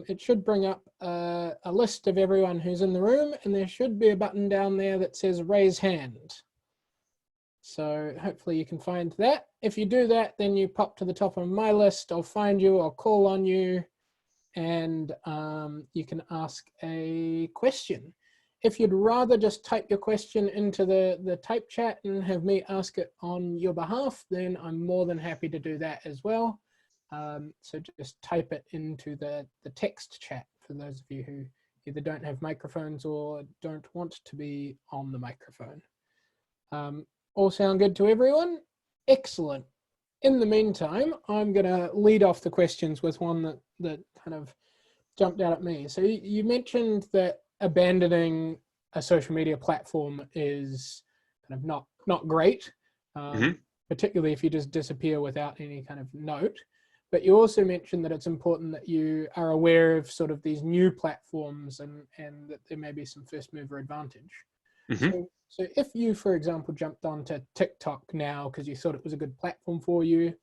it should bring up a list of everyone who's in the room, and there should be a button down there that says Raise Hand. So hopefully you can find that. If you do that, then you pop to the top of my list. I'll find you, I'll call on you, and you can ask a question. If you'd rather just type your question into the type chat and have me ask it on your behalf, then I'm more than happy to do that as well. So just type it into the text chat for those of you who either don't have microphones or don't want to be on the microphone. All sound good to everyone? Excellent. In the meantime, I'm going to lead off the questions with one that kind of jumped out at me. So you mentioned that abandoning a social media platform is kind of not great, particularly if you just disappear without any kind of note. But you also mentioned that it's important that you are aware of sort of these new platforms and that there may be some first mover advantage. So if you, for example, jumped onto TikTok now because you thought it was a good platform for you,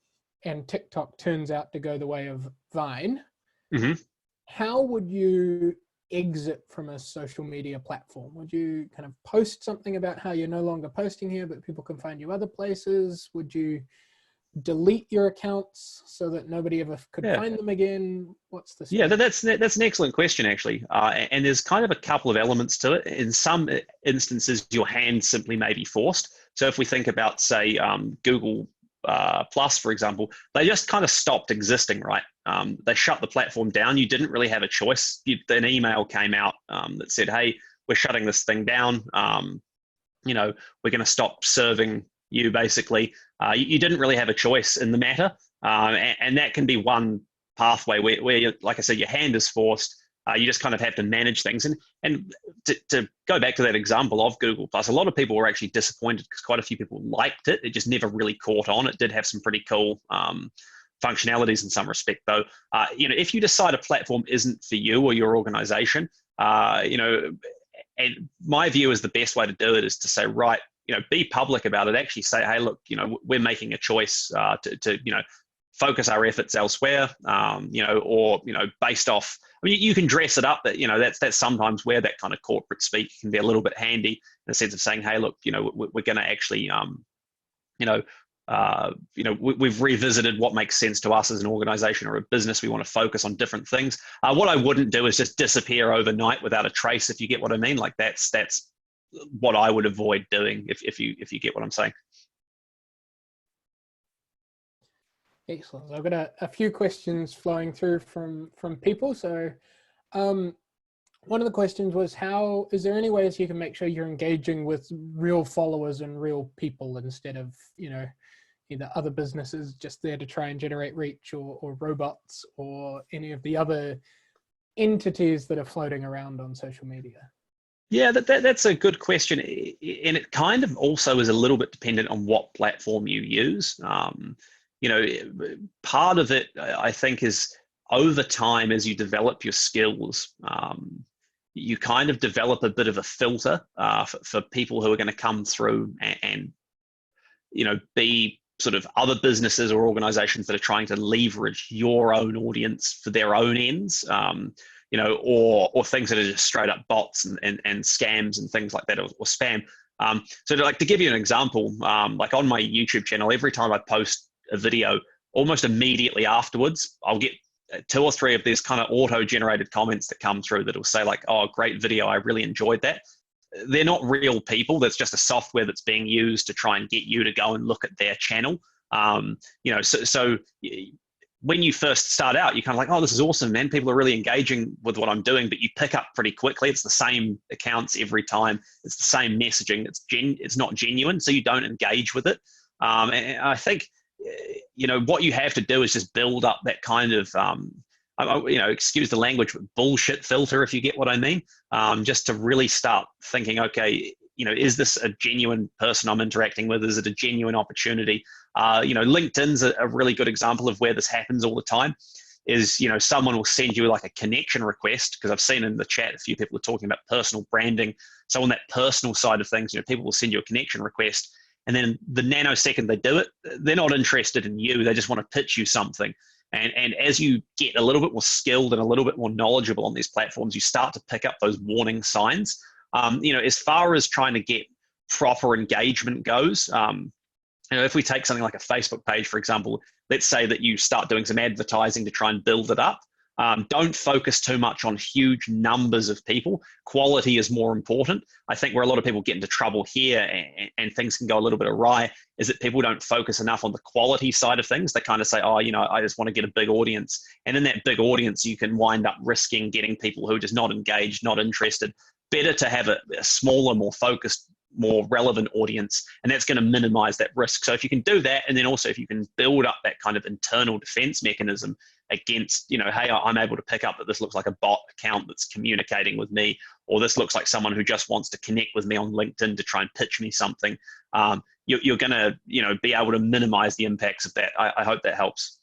and TikTok turns out to go the way of Vine, how would you exit from a social media platform? Would you kind of post something about how you're no longer posting here, but people can find you other places? Would you delete your accounts so that nobody ever could find them again? What's the Yeah, that's an excellent question, actually. And there's kind of a couple of elements to it. In some instances, your hand simply may be forced. So if we think about, say, Google Plus, for example, they just kind of stopped existing, right? They shut the platform down. You didn't really have a choice. An email came out that said, hey, we're shutting this thing down. We're going to stop serving you, basically. You didn't really have a choice in the matter. And that can be one pathway where like I said, your hand is forced. You just kind of have to manage things. And to go back to that example of Google Plus, a lot of people were actually disappointed because quite a few people liked it. It just never really caught on. It did have some pretty cool functionalities in some respect, though. If you decide a platform isn't for you or your organization, and my view is the best way to do it is to say, right, be public about it. Actually say, hey, look, we're making a choice to focus our efforts elsewhere, or based off. I mean, you can dress it up, but that's sometimes where that kind of corporate speak can be a little bit handy in the sense of saying, hey, look, we're going to actually, we've revisited what makes sense to us as an organization or a business. We want to focus on different things. What I wouldn't do is just disappear overnight without a trace, if you get what I mean. Like that's what I would avoid doing, if you get what I'm saying. Excellent. So I've got a few questions flowing through from people. So one of the questions was, is there any ways you can make sure you're engaging with real followers and real people instead of, either other businesses just there to try and generate reach, or robots, or any of the other entities that are floating around on social media? Yeah, that's a good question. And it kind of also is a little bit dependent on what platform you use. Part of it, I think, is over time as you develop your skills, you kind of develop a bit of a filter for people who are going to come through and be sort of other businesses or organizations that are trying to leverage your own audience for their own ends. or things that are just straight up bots and scams and things like that, or spam. So to give you an example, like on my YouTube channel, every time I post a video, almost immediately afterwards, I'll get 2 or 3 of these kind of auto-generated comments that come through that will say like, "Oh, great video, I really enjoyed that." They're not real people. That's just a software that's being used to try and get you to go and look at their channel. So when you first start out, you're kind of like, "Oh, this is awesome, man. People are really engaging with what I'm doing," but you pick up pretty quickly. It's the same accounts every time. It's the same messaging. It's not genuine, so you don't engage with it. And I think, what you have to do is just build up that kind of, excuse the language, but bullshit filter, if you get what I mean. Just to really start thinking, okay, is this a genuine person I'm interacting with? Is it a genuine opportunity? LinkedIn's a really good example of where this happens all the time. Is, someone will send you like a connection request, because I've seen in the chat a few people are talking about personal branding. So on that personal side of things, people will send you a connection request, and then the nanosecond they do it, they're not interested in you. They just want to pitch you something. And as you get a little bit more skilled and a little bit more knowledgeable on these platforms, you start to pick up those warning signs. As far as trying to get proper engagement goes, if we take something like a Facebook page, for example, let's say that you start doing some advertising to try and build it up. Don't focus too much on huge numbers of people. Quality is more important. I think where a lot of people get into trouble here and things can go a little bit awry is that people don't focus enough on the quality side of things. They kind of say, "Oh, I just want to get a big audience." And in that big audience, you can wind up risking getting people who are just not engaged, not interested. Better to have a smaller, more focused, more relevant audience, and that's going to minimize that risk. So if you can do that, and then also if you can build up that kind of internal defense mechanism against, hey, I'm able to pick up that this looks like a bot account that's communicating with me, or this looks like someone who just wants to connect with me on LinkedIn to try and pitch me something, you're going to, be able to minimize the impacts of that. I hope that helps.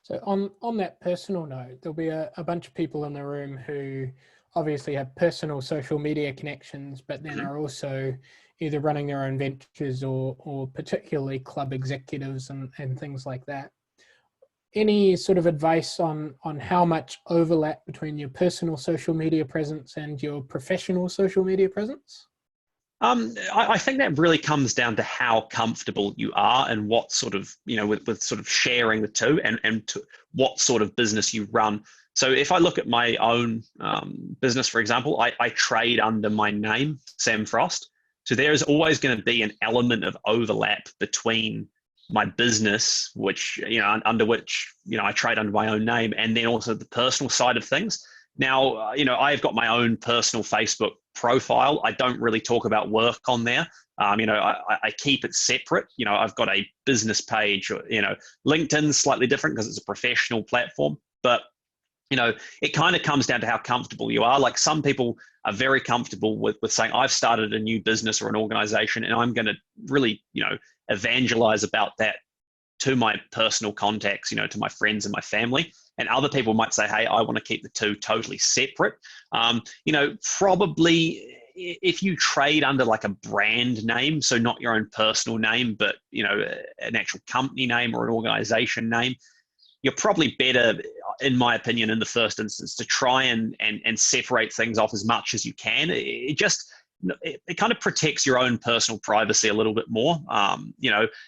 So on that personal note, there'll be a bunch of people in the room who obviously have personal social media connections, but then are also either running their own ventures or particularly club executives and things like that. Any sort of advice on how much overlap between your personal social media presence and your professional social media presence? I think that really comes down to how comfortable you are and what sort of, with sort of sharing the two and to what sort of business you run. So if I look at my own business, for example, I trade under my name, Sam Frost. So there is always going to be an element of overlap between my business, which, under which, I trade under my own name, and then also the personal side of things. Now, I've got my own personal Facebook profile. I don't really talk about work on there. I keep it separate. I've got a business page, LinkedIn's slightly different because it's a professional platform, but it kind of comes down to how comfortable you are. Like some people are very comfortable with saying, I've started a new business or an organization and I'm going to really, evangelize about that to my personal contacts, to my friends and my family. And other people might say, hey, I want to keep the two totally separate. Probably if you trade under like a brand name, so not your own personal name, but, an actual company name or an organization name, you're probably better, in my opinion, in the first instance, to try and separate things off as much as you can. It kind of protects your own personal privacy a little bit more.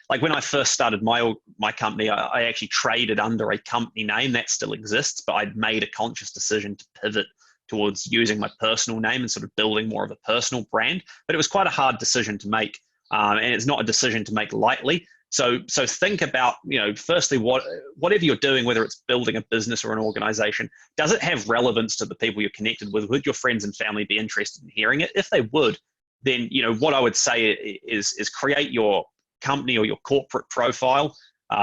Like when I first started my company, I actually traded under a company name that still exists, but I'd made a conscious decision to pivot towards using my personal name and sort of building more of a personal brand. But it was quite a hard decision to make, and it's not a decision to make lightly. So think about, firstly, whatever you're doing, whether it's building a business or an organization, does it have relevance to the people you're connected with? Would your friends and family be interested in hearing it? If they would, then, what I would say is create your company or your corporate profile,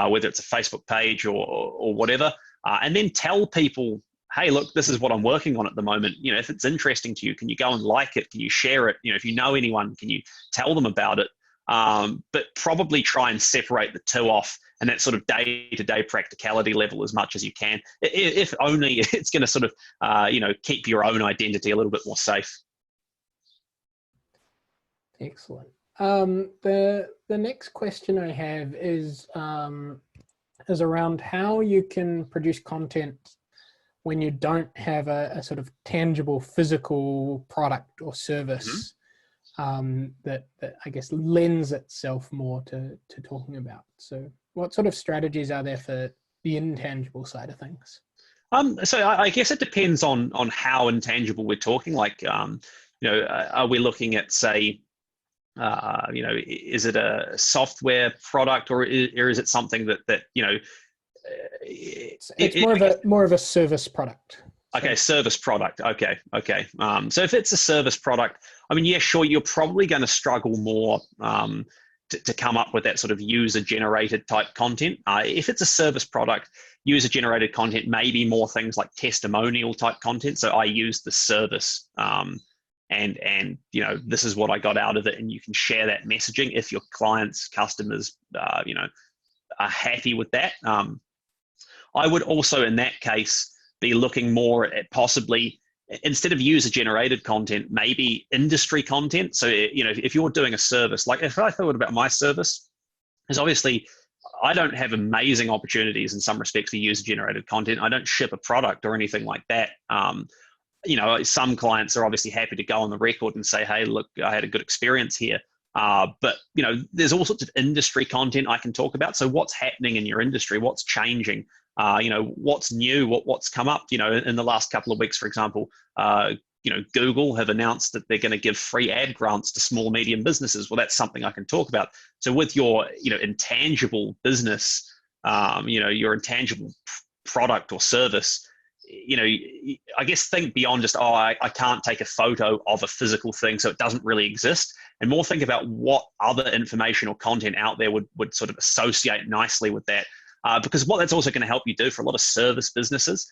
whether it's a Facebook page or whatever, and then tell people, hey, look, this is what I'm working on at the moment. If it's interesting to you, can you go and like it? Can you share it? If you know anyone, can you tell them about it? But probably try and separate the two off and that sort of day-to-day practicality level as much as you can, if only it's going to sort of, keep your own identity a little bit more safe. Excellent. The next question I have is around how you can produce content when you don't have a sort of tangible physical product or Mhm. service that I guess lends itself more to talking about. So what sort of strategies are there for the intangible side of things? So I guess it depends on how intangible we're talking. Like, are we looking at, say, is it a software product, or is it something that It's more of a service product. So okay, service product. Okay. So if it's a service product, I mean, yeah, sure, you're probably going to struggle more to come up with that sort of user-generated type content. If it's a service product, user-generated content may be more things like testimonial type content. So I use the service, and this is what I got out of it, and you can share that messaging if your clients, customers, are happy with that. I would also, in that case, be looking more at possibly, instead of user generated content, maybe industry content. So, if you're doing a service, like if I thought about my service, is obviously I don't have amazing opportunities in some respects for user generated content. I don't ship a product or anything like that. Some clients are obviously happy to go on the record and say, hey, look, I had a good experience here. But there's all sorts of industry content I can talk about. So what's happening in your industry? What's changing? What's new? What's come up? In the last couple of weeks, for example, Google have announced that they're going to give free ad grants to small, medium businesses. Well, that's something I can talk about. So with your, intangible business, your intangible product or service, I guess think beyond just, I can't take a photo of a physical thing, so it doesn't really exist, and more think about what other information or content out there would sort of associate nicely with that. Because what that's also going to help you do for a lot of service businesses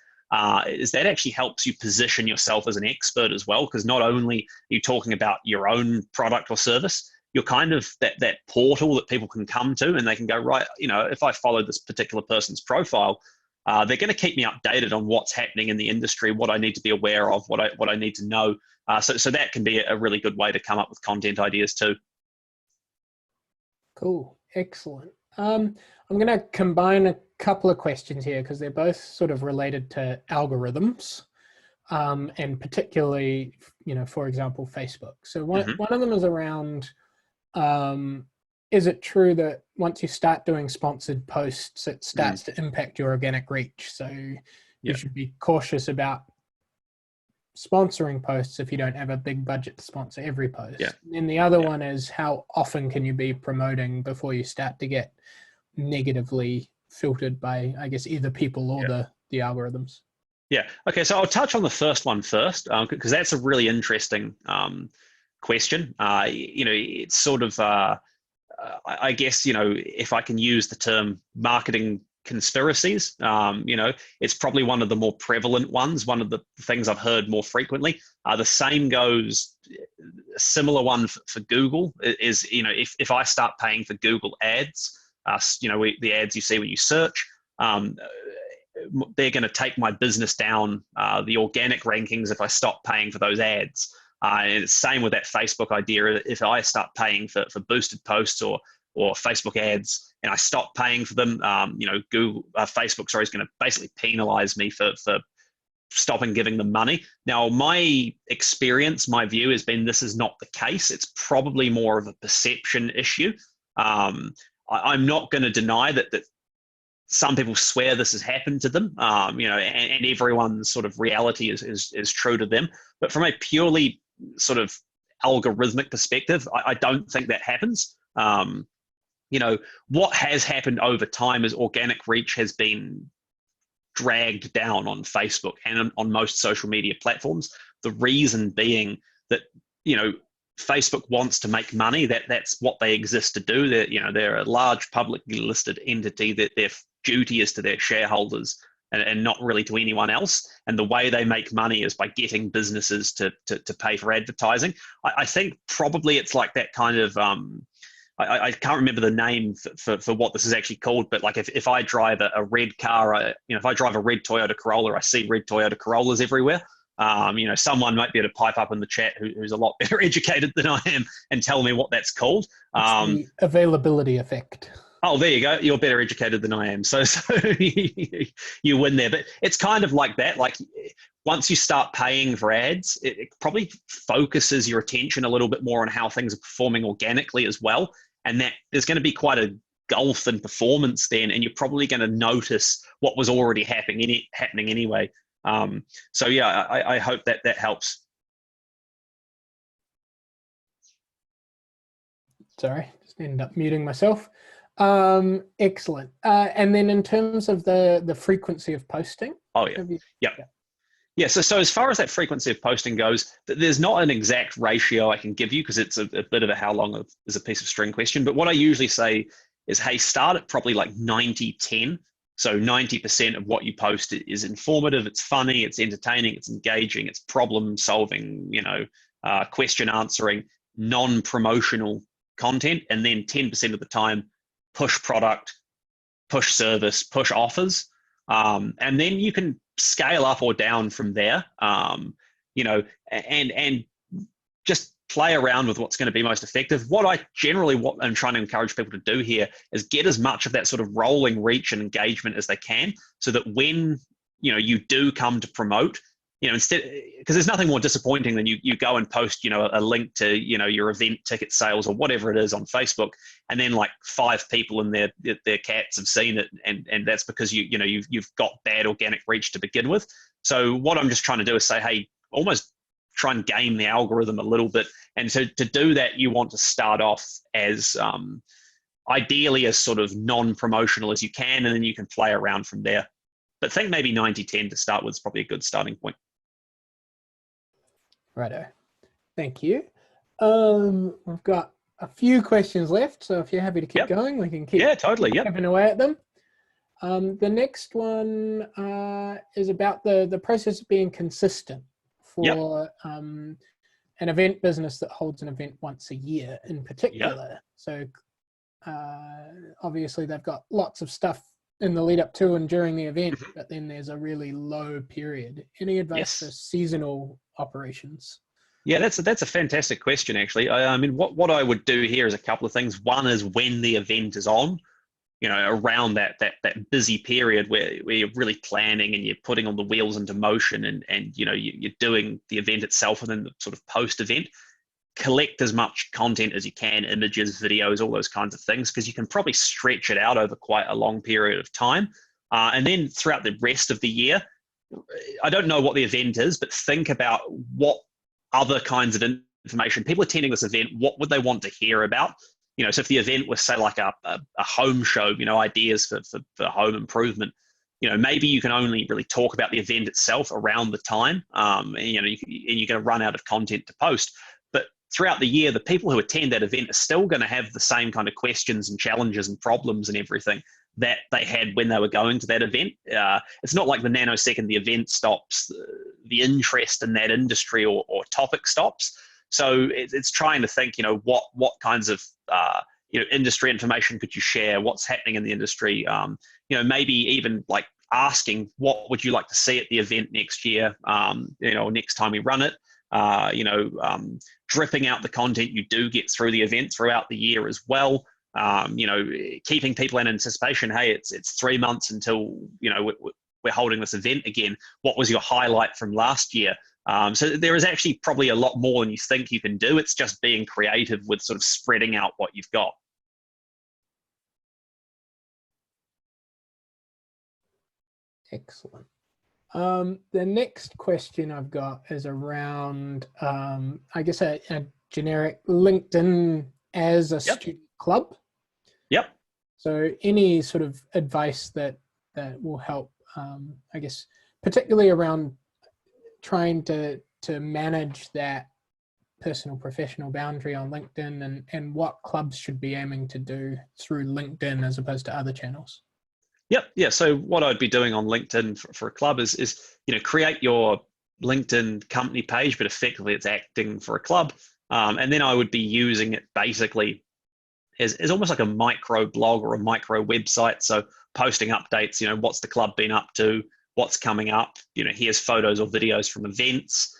is that actually helps you position yourself as an expert as well, because not only are you talking about your own product or service, you're kind of that portal that people can come to, and they can go, right, if I follow this particular person's profile, they're going to keep me updated on what's happening in the industry, what I need to be aware of, what I need to know. So that can be a really good way to come up with content ideas too. Cool, excellent. I'm going to combine a couple of questions here because they're both sort of related to algorithms, and particularly, for example, Facebook. So one of them is around, is it true that once you start doing sponsored posts, it starts to impact your organic reach? So you should be cautious about sponsoring posts if you don't have a big budget to sponsor every post. And the other one is, how often can you be promoting before you start to get negatively filtered by, I guess, either people or the algorithms? Yeah. Okay. So I'll touch on the first one first, because that's a really interesting question. It's sort of, I guess, if I can use the term marketing conspiracies, it's probably one of the more prevalent ones, one of the things I've heard more frequently. The same goes, a similar one for Google is, if I start paying for Google ads, the ads you see when you search, they're going to take my business down the organic rankings if I stop paying for those ads. And it's the same with that Facebook idea. If I start paying for boosted posts or Facebook ads and I stop paying for them, Facebook, is going to basically penalize me for stopping giving them money. Now, my experience, my view has been this is not the case. It's probably more of a perception issue. I'm not going to deny that some people swear this has happened to them, and everyone's sort of reality is true to them. But from a purely sort of algorithmic perspective, I don't think that happens. What has happened over time is organic reach has been dragged down on Facebook and on most social media platforms. The reason being that, Facebook wants to make money. That's what they exist to do. They're a large publicly listed entity that their duty is to their shareholders and not really to anyone else. And the way they make money is by getting businesses to pay for advertising. I think probably it's like that kind of, I can't remember the name for what this is actually called, but like if I drive a red car, if I drive a red Toyota Corolla, I see red Toyota Corollas everywhere. Someone might be able to pipe up in the chat who's a lot better educated than I am and tell me what that's called. It's the availability effect. Oh, there you go. You're better educated than I am. So you win there. But it's kind of like that. Like once you start paying for ads, it probably focuses your attention a little bit more on how things are performing organically as well. And that there's going to be quite a gulf in performance then, and you're probably going to notice what was already happening anyway. So yeah, I hope that helps. Sorry, just ended up muting myself. Excellent. And then in terms of the frequency of posting. Oh yeah, yeah. Yeah, so as far as that frequency of posting goes, there's not an exact ratio I can give you because it's a bit of a how long is a piece of string question. But what I usually say is, hey, start at probably like 90-10. So 90% of what you post is informative, it's funny, it's entertaining, it's engaging, it's problem solving, question answering, non-promotional content. And then 10% of the time, push product, push service, push offers. And then you can scale up or down from there, and just play around with what's going to be most effective. What I'm trying to encourage people to do here is get as much of that sort of rolling reach and engagement as they can, so that when you do come to promote, instead, because there's nothing more disappointing than you go and post a link to your event ticket sales or whatever it is on Facebook, and then like 5 people and their cats have seen it, and that's because you've got bad organic reach to begin with. So what I'm just trying to do is say, hey, almost try and game the algorithm a little bit, and so to do that, you want to start off as ideally as sort of non-promotional as you can, and then you can play around from there. But think maybe 90-10 to start with is probably a good starting point. Righto. Thank you. We've got a few questions left, so if you're happy to keep going, we can keep chipping away at them. The next one is about the process of being consistent for an event business that holds an event once a year in particular. So obviously they've got lots of stuff in the lead up to and during the event, but then there's a really low period. Any advice for seasonal operations? Yeah, that's a fantastic question, actually. I mean, what I would do here is a couple of things. One is when the event is on, around that busy period where you're really planning and you're putting all the wheels into motion, and you're doing the event itself, and then the sort of post-event, collect as much content as you can, images, videos, all those kinds of things, because you can probably stretch it out over quite a long period of time. And then throughout the rest of the year, I don't know what the event is, but think about what other kinds of information people attending this event, what would they want to hear about? So if the event was, say, like a home show, ideas for home improvement, maybe you can only really talk about the event itself around the time, and you're going to run out of content to post. But throughout the year, the people who attend that event are still going to have the same kind of questions and challenges and problems and everything that they had when they were going to that event. It's not like the nanosecond the event stops, the interest in that industry or topic stops. So it's trying to think, what kinds of industry information could you share? What's happening in the industry? Maybe even like asking, what would you like to see at the event next year? Next time we run it. Dripping out the content you do get through the event throughout the year as well. Keeping people in anticipation. Hey, it's 3 months until we're holding this event again. What was your highlight from last year? So there is actually probably a lot more than you think you can do. It's just being creative with sort of spreading out what you've got. Excellent. The next question I've got is around, I guess, a generic LinkedIn as a student club. Yep. So any sort of advice that will help, I guess, particularly around trying to manage that personal professional boundary on LinkedIn, and what clubs should be aiming to do through LinkedIn as opposed to other channels. Yep. Yeah. So what I'd be doing on LinkedIn for a club is create your LinkedIn company page, but effectively it's acting for a club. And then I would be using it basically as almost like a micro blog or a micro website. So posting updates, what's the club been up to, what's coming up, here's photos or videos from events,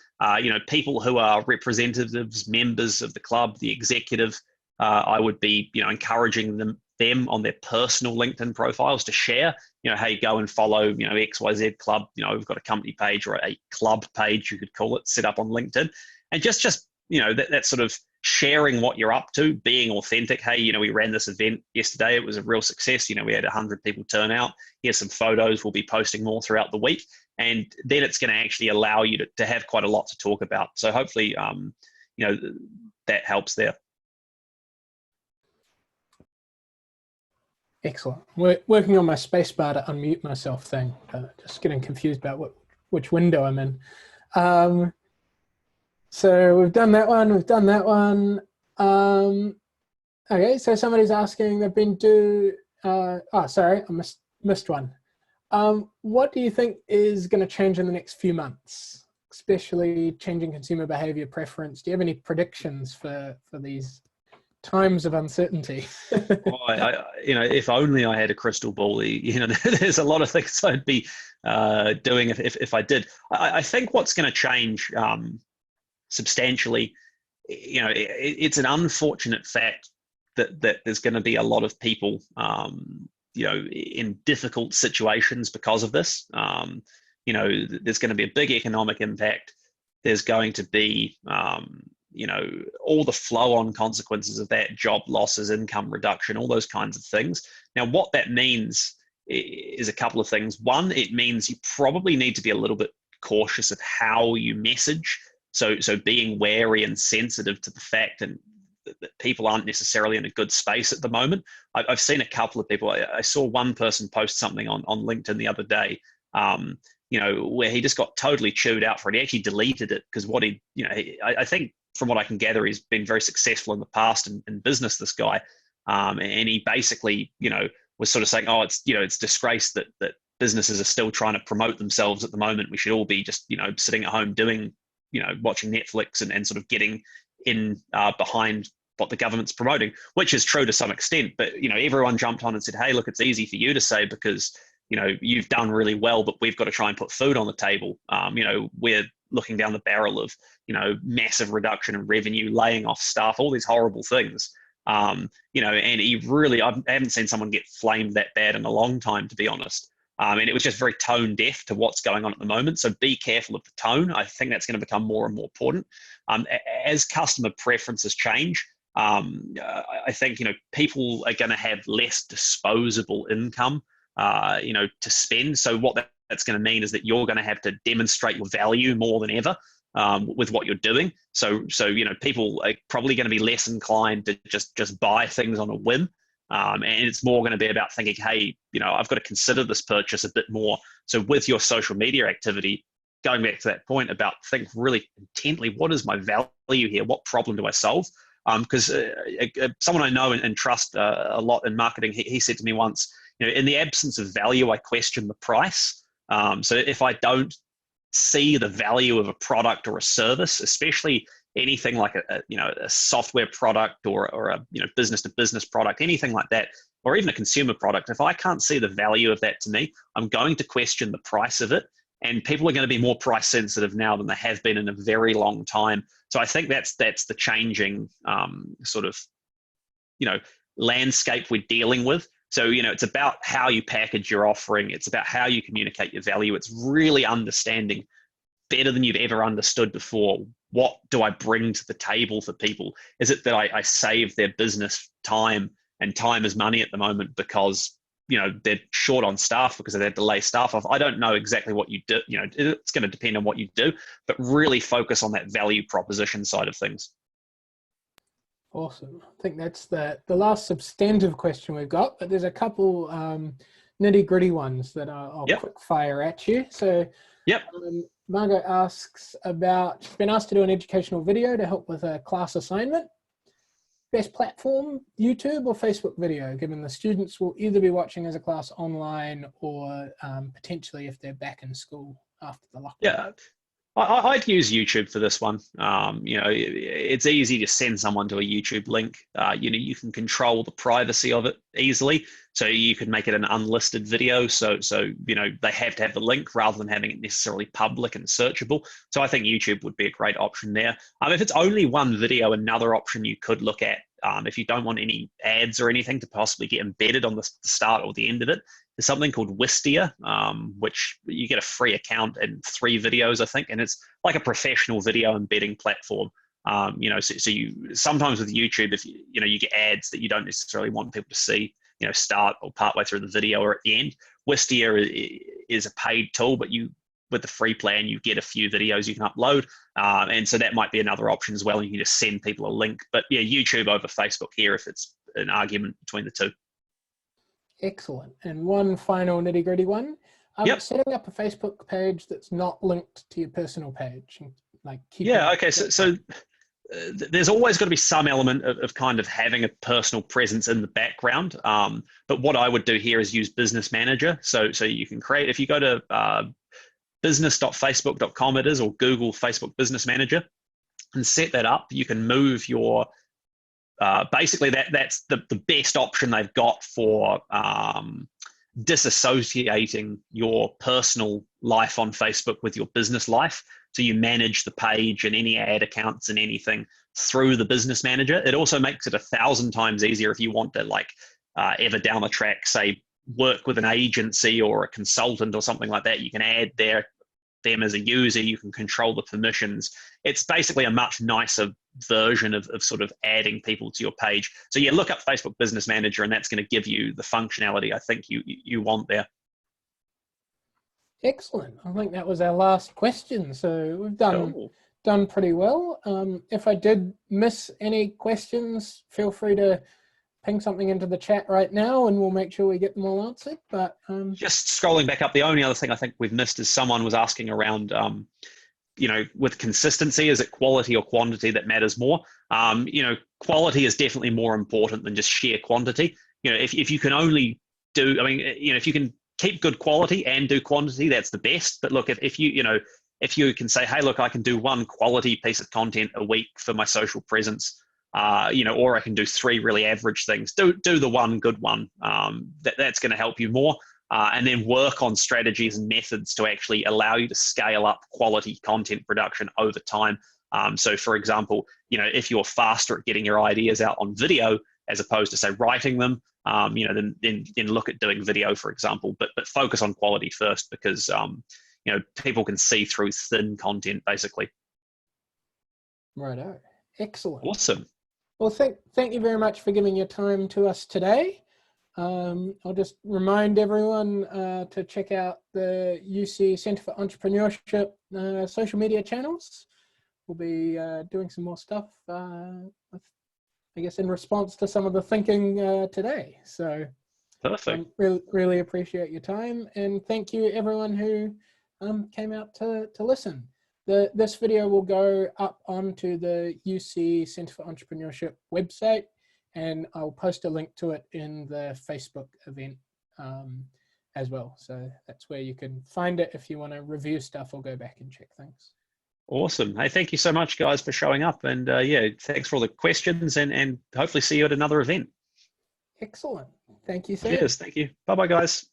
people who are representatives, members of the club, the executive, I would be, encouraging them them on their personal LinkedIn profiles to share, hey, go and follow, XYZ Club. We've got a company page or a club page, you could call it, set up on LinkedIn. And just that sort of sharing what you're up to, being authentic. Hey, we ran this event yesterday. It was a real success. We had 100 people turn out. Here's some photos. We'll be posting more throughout the week. And then it's going to actually allow you to have quite a lot to talk about. So hopefully, that helps there. Excellent. We're working on my spacebar to unmute myself thing. Just getting confused about which window I'm in. So we've done that one. We've done that one. Okay, so somebody's asking, they've been sorry, I missed one. What do you think is going to change in the next few months, especially changing consumer behavior preference? Do you have any predictions for these times of uncertainty? If only I had a crystal ball. There's a lot of things I'd be doing if I did. I think what's going to change substantially, it's an unfortunate fact that there's going to be a lot of people, in difficult situations because of this. There's going to be a big economic impact. There's going to be all the flow-on consequences of that, job losses, income reduction, all those kinds of things. Now, what that means is a couple of things. One, it means you probably need to be a little bit cautious of how you message. So being wary and sensitive to the fact that people aren't necessarily in a good space at the moment. I've seen a couple of people. I saw one person post something on LinkedIn the other day, where he just got totally chewed out for it. He actually deleted it because I think, from what I can gather, he's been very successful in the past in business, this guy. And he basically, was sort of saying, oh, it's disgrace that businesses are still trying to promote themselves at the moment. We should all be just, sitting at home doing, watching Netflix and sort of getting in behind what the government's promoting, which is true to some extent. But, everyone jumped on and said, hey, look, it's easy for you to say because, you've done really well, but we've got to try and put food on the table. We're looking down the barrel of, massive reduction in revenue, laying off staff, all these horrible things. And he really, I haven't seen someone get flamed that bad in a long time, to be honest. And it was just very tone deaf to what's going on at the moment. So be careful of the tone. I think that's going to become more and more important. As customer preferences change, I think, people are going to have less disposable income, to spend. So what that's going to mean is that you're going to have to demonstrate your value more than ever with what you're doing. So people are probably going to be less inclined to just buy things on a whim. And it's more going to be about thinking, hey, I've got to consider this purchase a bit more. So with your social media activity, going back to that point about think really intently, what is my value here? What problem do I solve? Because someone I know and trust a lot in marketing, he said to me once, in the absence of value, I question the price. So if I don't see the value of a product or a service, especially anything like a software product or a business to business product, anything like that, or even a consumer product, if I can't see the value of that to me, I'm going to question the price of it. And people are going to be more price sensitive now than they have been in a very long time. So I think that's the changing sort of landscape we're dealing with. So it's about how you package your offering. It's about how you communicate your value. It's really understanding better than you've ever understood before. What do I bring to the table for people? Is it that I save their business time, and time is money at the moment because they're short on staff because of their delay staff off? I don't know exactly what you do. It's going to depend on what you do, but really focus on that value proposition side of things. Awesome. I think that's the last substantive question we've got, but there's a couple nitty gritty ones that I'll quick fire at you. So Margot asks about, she's been asked to do an educational video to help with a class assignment. Best platform, YouTube or Facebook video, given the students will either be watching as a class online or potentially if they're back in school after the lockdown. Yeah, I'd use YouTube for this one. It's easy to send someone to a YouTube link. You can control the privacy of it easily. So you could make it an unlisted video. So they have to have the link rather than having it necessarily public and searchable. So I think YouTube would be a great option there. If it's only one video, another option you could look at if you don't want any ads or anything to possibly get embedded on the start or the end of it, there's something called Wistia, which you get a free account and 3 videos, I think, and it's like a professional video embedding platform. So you sometimes with YouTube, if you get ads that you don't necessarily want people to see, start or partway through the video or at the end. Wistia is a paid tool, but with the free plan, you get a few videos you can upload. And so that might be another option as well. And you can just send people a link. But yeah, YouTube over Facebook here if it's an argument between the two. Excellent. And one final nitty gritty one. Yep. Setting up a Facebook page that's not linked to your personal page. Okay. So there's always got to be some element of kind of having a personal presence in the background. But what I would do here is use Business Manager. So you can create, if you go to business.facebook.com it is, or Google Facebook Business Manager and set that up, you can move your, basically that's the best option they've got for disassociating your personal life on Facebook with your business life. So you manage the page and any ad accounts and anything through the Business Manager. It also makes it 1,000 times easier if you want to ever down the track, say, work with an agency or a consultant or something like that. You can add them as a user, you can control the permissions. It's basically a much nicer version of sort of adding people to your page. So yeah, look up Facebook Business Manager and that's going to give you the functionality I think you want there. Excellent. I think that was our last question. So we've done pretty well. If I did miss any questions, feel free to ping something into the chat right now and we'll make sure we get them all answered. But just scrolling back up, the only other thing I think we've missed is someone was asking around, with consistency, is it quality or quantity that matters more? Quality is definitely more important than just sheer quantity. If you can only do, if you can keep good quality and do quantity, that's the best. But look, if you can say, hey, look, I can do one quality piece of content a week for my social presence, or I can do 3 really average things. Do the one good one. That's going to help you more. And then work on strategies and methods to actually allow you to scale up quality content production over time. So for example, if you're faster at getting your ideas out on video, as opposed to say writing them, then look at doing video, for example, but focus on quality first because, people can see through thin content basically. Righto. Excellent. Awesome. Well, thank you very much for giving your time to us today. I'll just remind everyone to check out the UC Centre for Entrepreneurship social media channels. We'll be doing some more stuff, I guess, in response to some of the thinking today. So perfect. Really appreciate your time. And thank you everyone who came out to listen. This video will go up onto the UC Centre for Entrepreneurship website, and I'll post a link to it in the Facebook event as well. So that's where you can find it if you want to review stuff or go back and check things. Awesome. Hey, thank you so much, guys, for showing up. And thanks for all the questions and hopefully see you at another event. Excellent. Thank you, Sam. Cheers. Thank you. Bye-bye, guys.